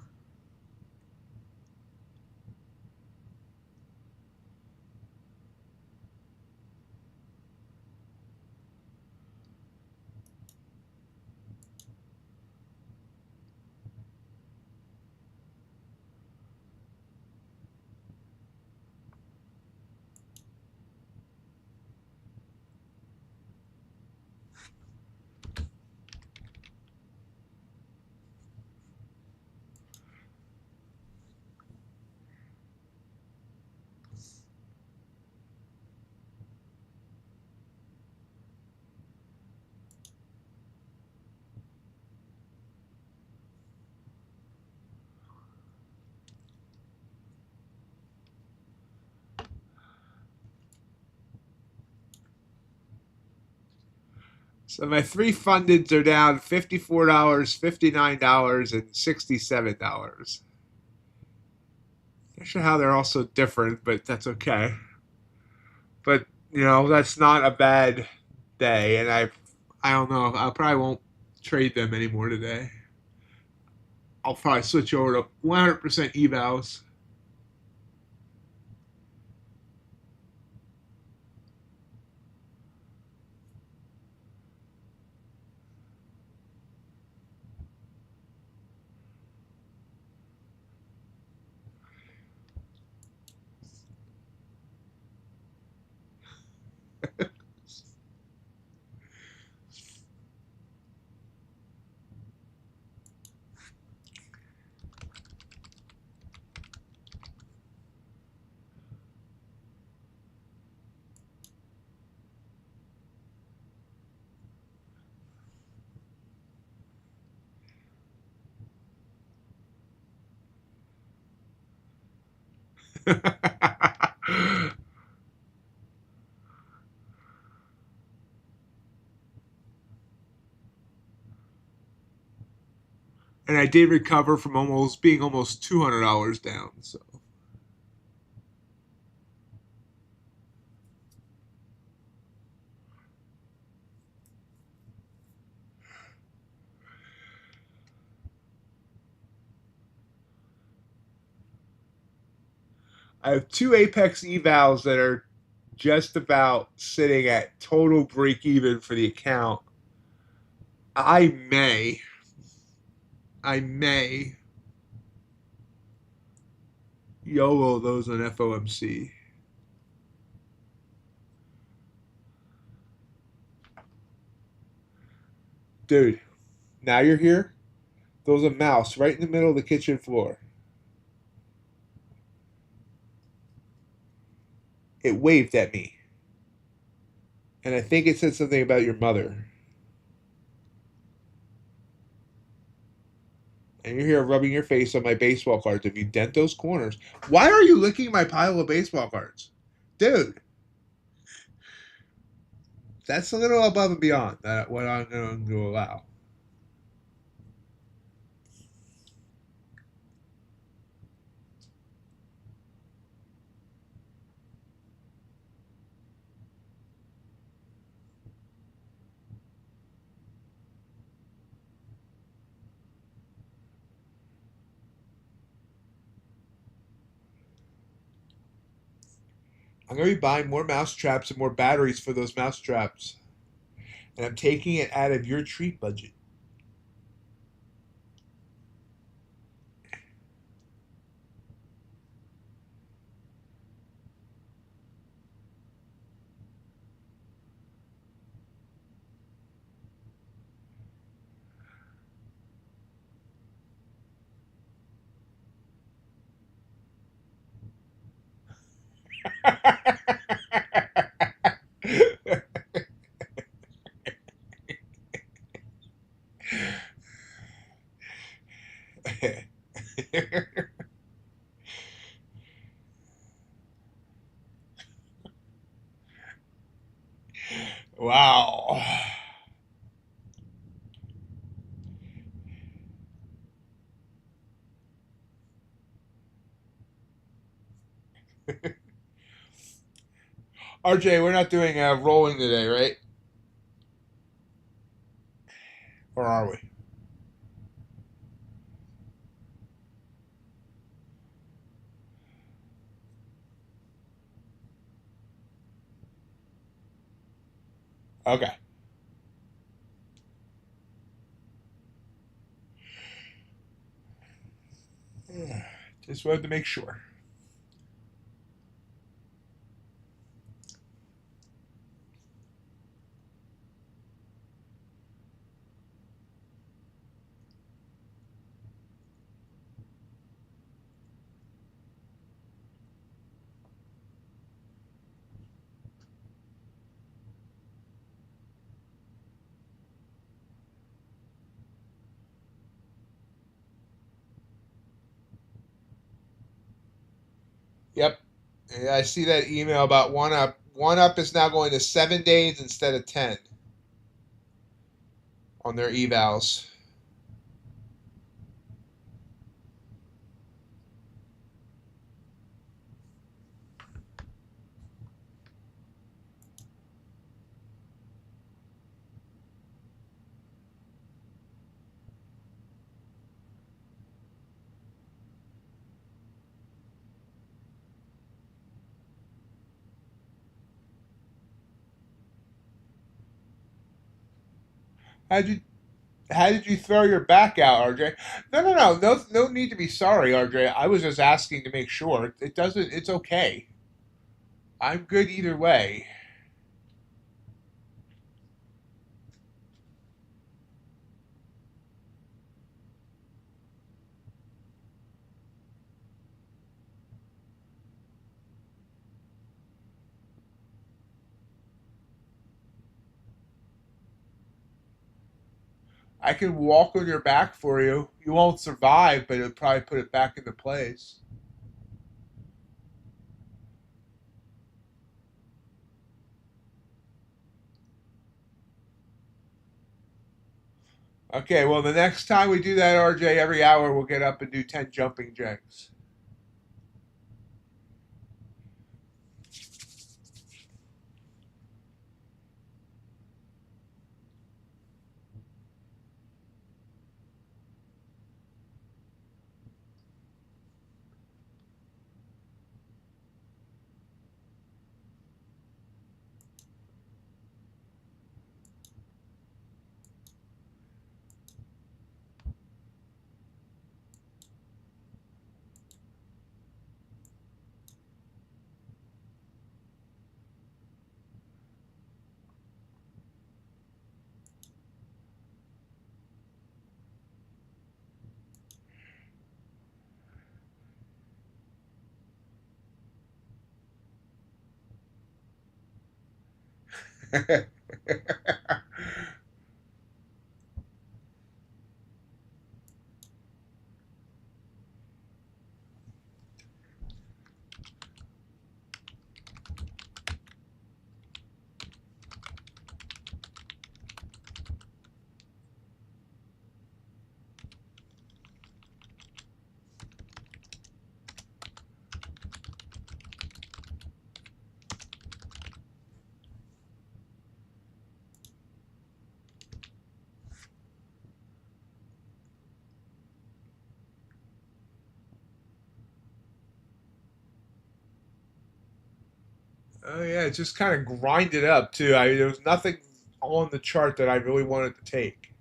So my three fundeds are down $54, $59, and $67. Not sure how they're all so different, but that's okay. But that's not a bad day, and I don't know. I probably won't trade them anymore today. I'll probably switch over to 100% evals. And I did recover from being almost $200 down. So I have two Apex evals that are just about sitting at total break even for the account. I may YOLO those on FOMC. Dude, now you're here. There's a mouse right in the middle of the kitchen floor. It waved at me. And I think it said something about your mother. And you're here rubbing your face on my baseball cards. If you dent those corners, why are you licking my pile of baseball cards? Dude, that's a little above and beyond what I'm going to allow. I'm going to be buying more mouse traps and more batteries for those mouse traps. And I'm taking it out of your treat budget. Wow. RJ, we're not doing rolling today, right? Or are we? Okay. Just wanted to make sure. Yep. Yeah, I see that email about one up. One up is now going to 7 days instead of 10 on their evals. How'd you How did you throw your back out, RJ? No need to be sorry, RJ. I was just asking to make sure. It doesn't. It's okay. I'm good either way. I can walk on your back for you. You won't survive, but it'll probably put it back into place. Okay, well, the next time we do that, RJ, every hour we'll get up and do 10 jumping jacks. Oh yeah, it just kind of grinded up too. There was nothing on the chart that I really wanted to take.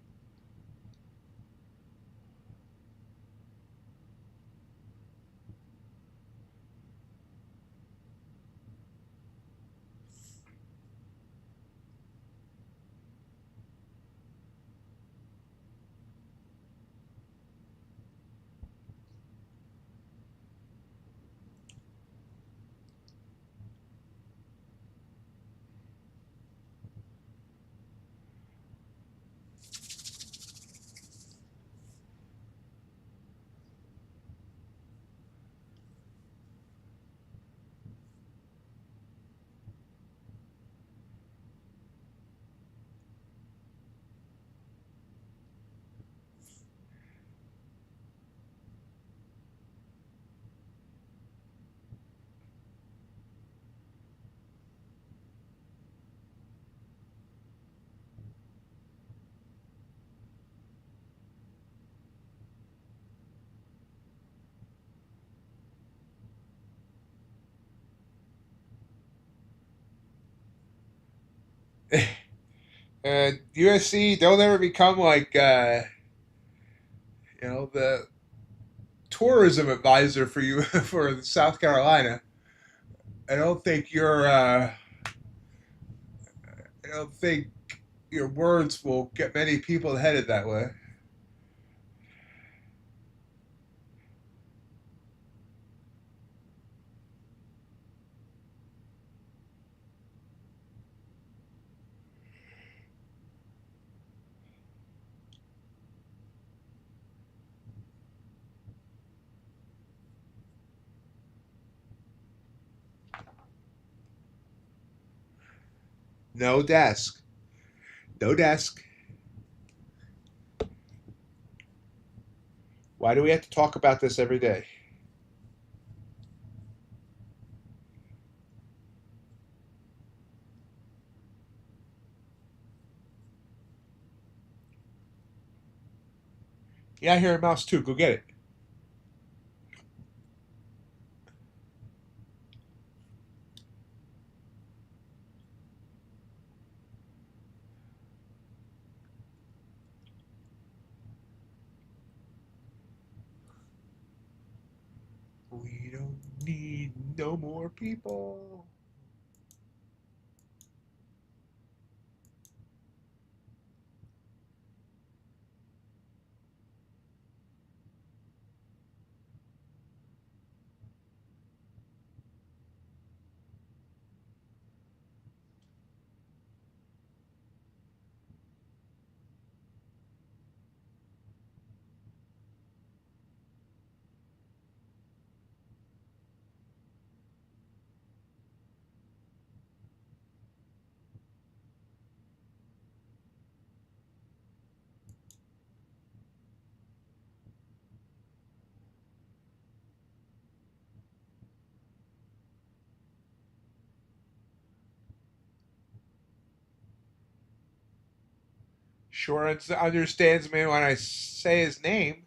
USC, they'll never become like the tourism advisor for you for South Carolina. I don't think I don't think your words will get many people headed that way. No desk. No desk. Why do we have to talk about this every day? Yeah, I hear a mouse too. Go get it. We don't need no more people. Sure understands me when I say his name.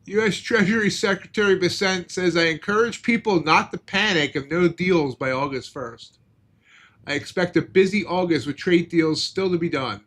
U.S. Treasury Secretary Bessent says, I encourage people not to panic if no deals by August 1st. I expect a busy August with trade deals still to be done.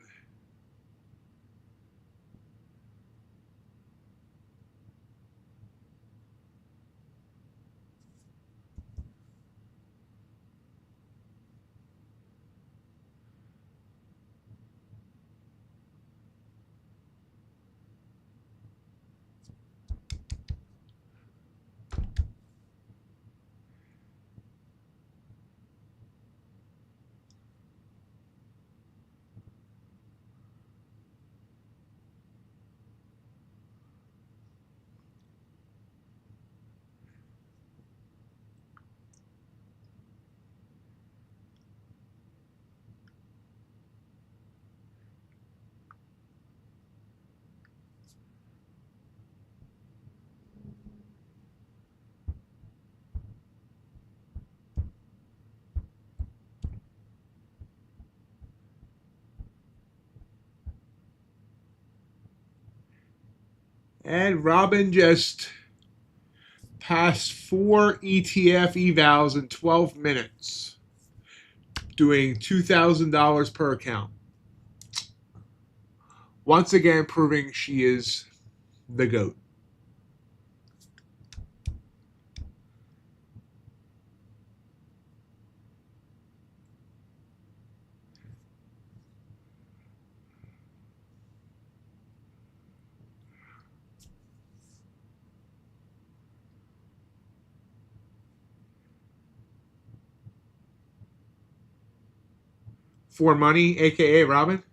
And Robin just passed 4 ETF evals in 12 minutes, doing $2,000 per account. once again proving she is the GOAT. For money, aka Robin.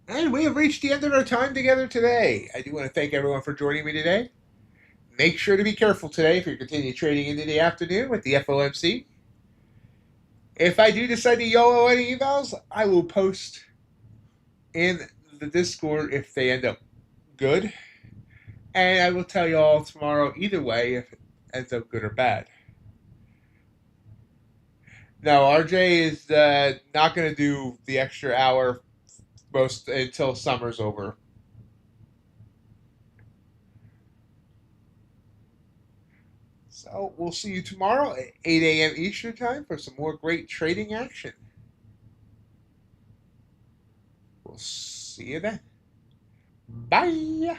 And we have reached the end of our time together today. I do want to thank everyone for joining me today. Make sure to be careful today if you're continuing trading into the afternoon with the FOMC. If I do decide to YOLO any emails, I will post in the Discord if they end up good. And I will tell you all tomorrow either way if it ends up good or bad. No, RJ is not going to do the extra hour most until summer's over. So we'll see you tomorrow at 8 a.m. Eastern Time for some more great trading action. We'll see you then. Bye.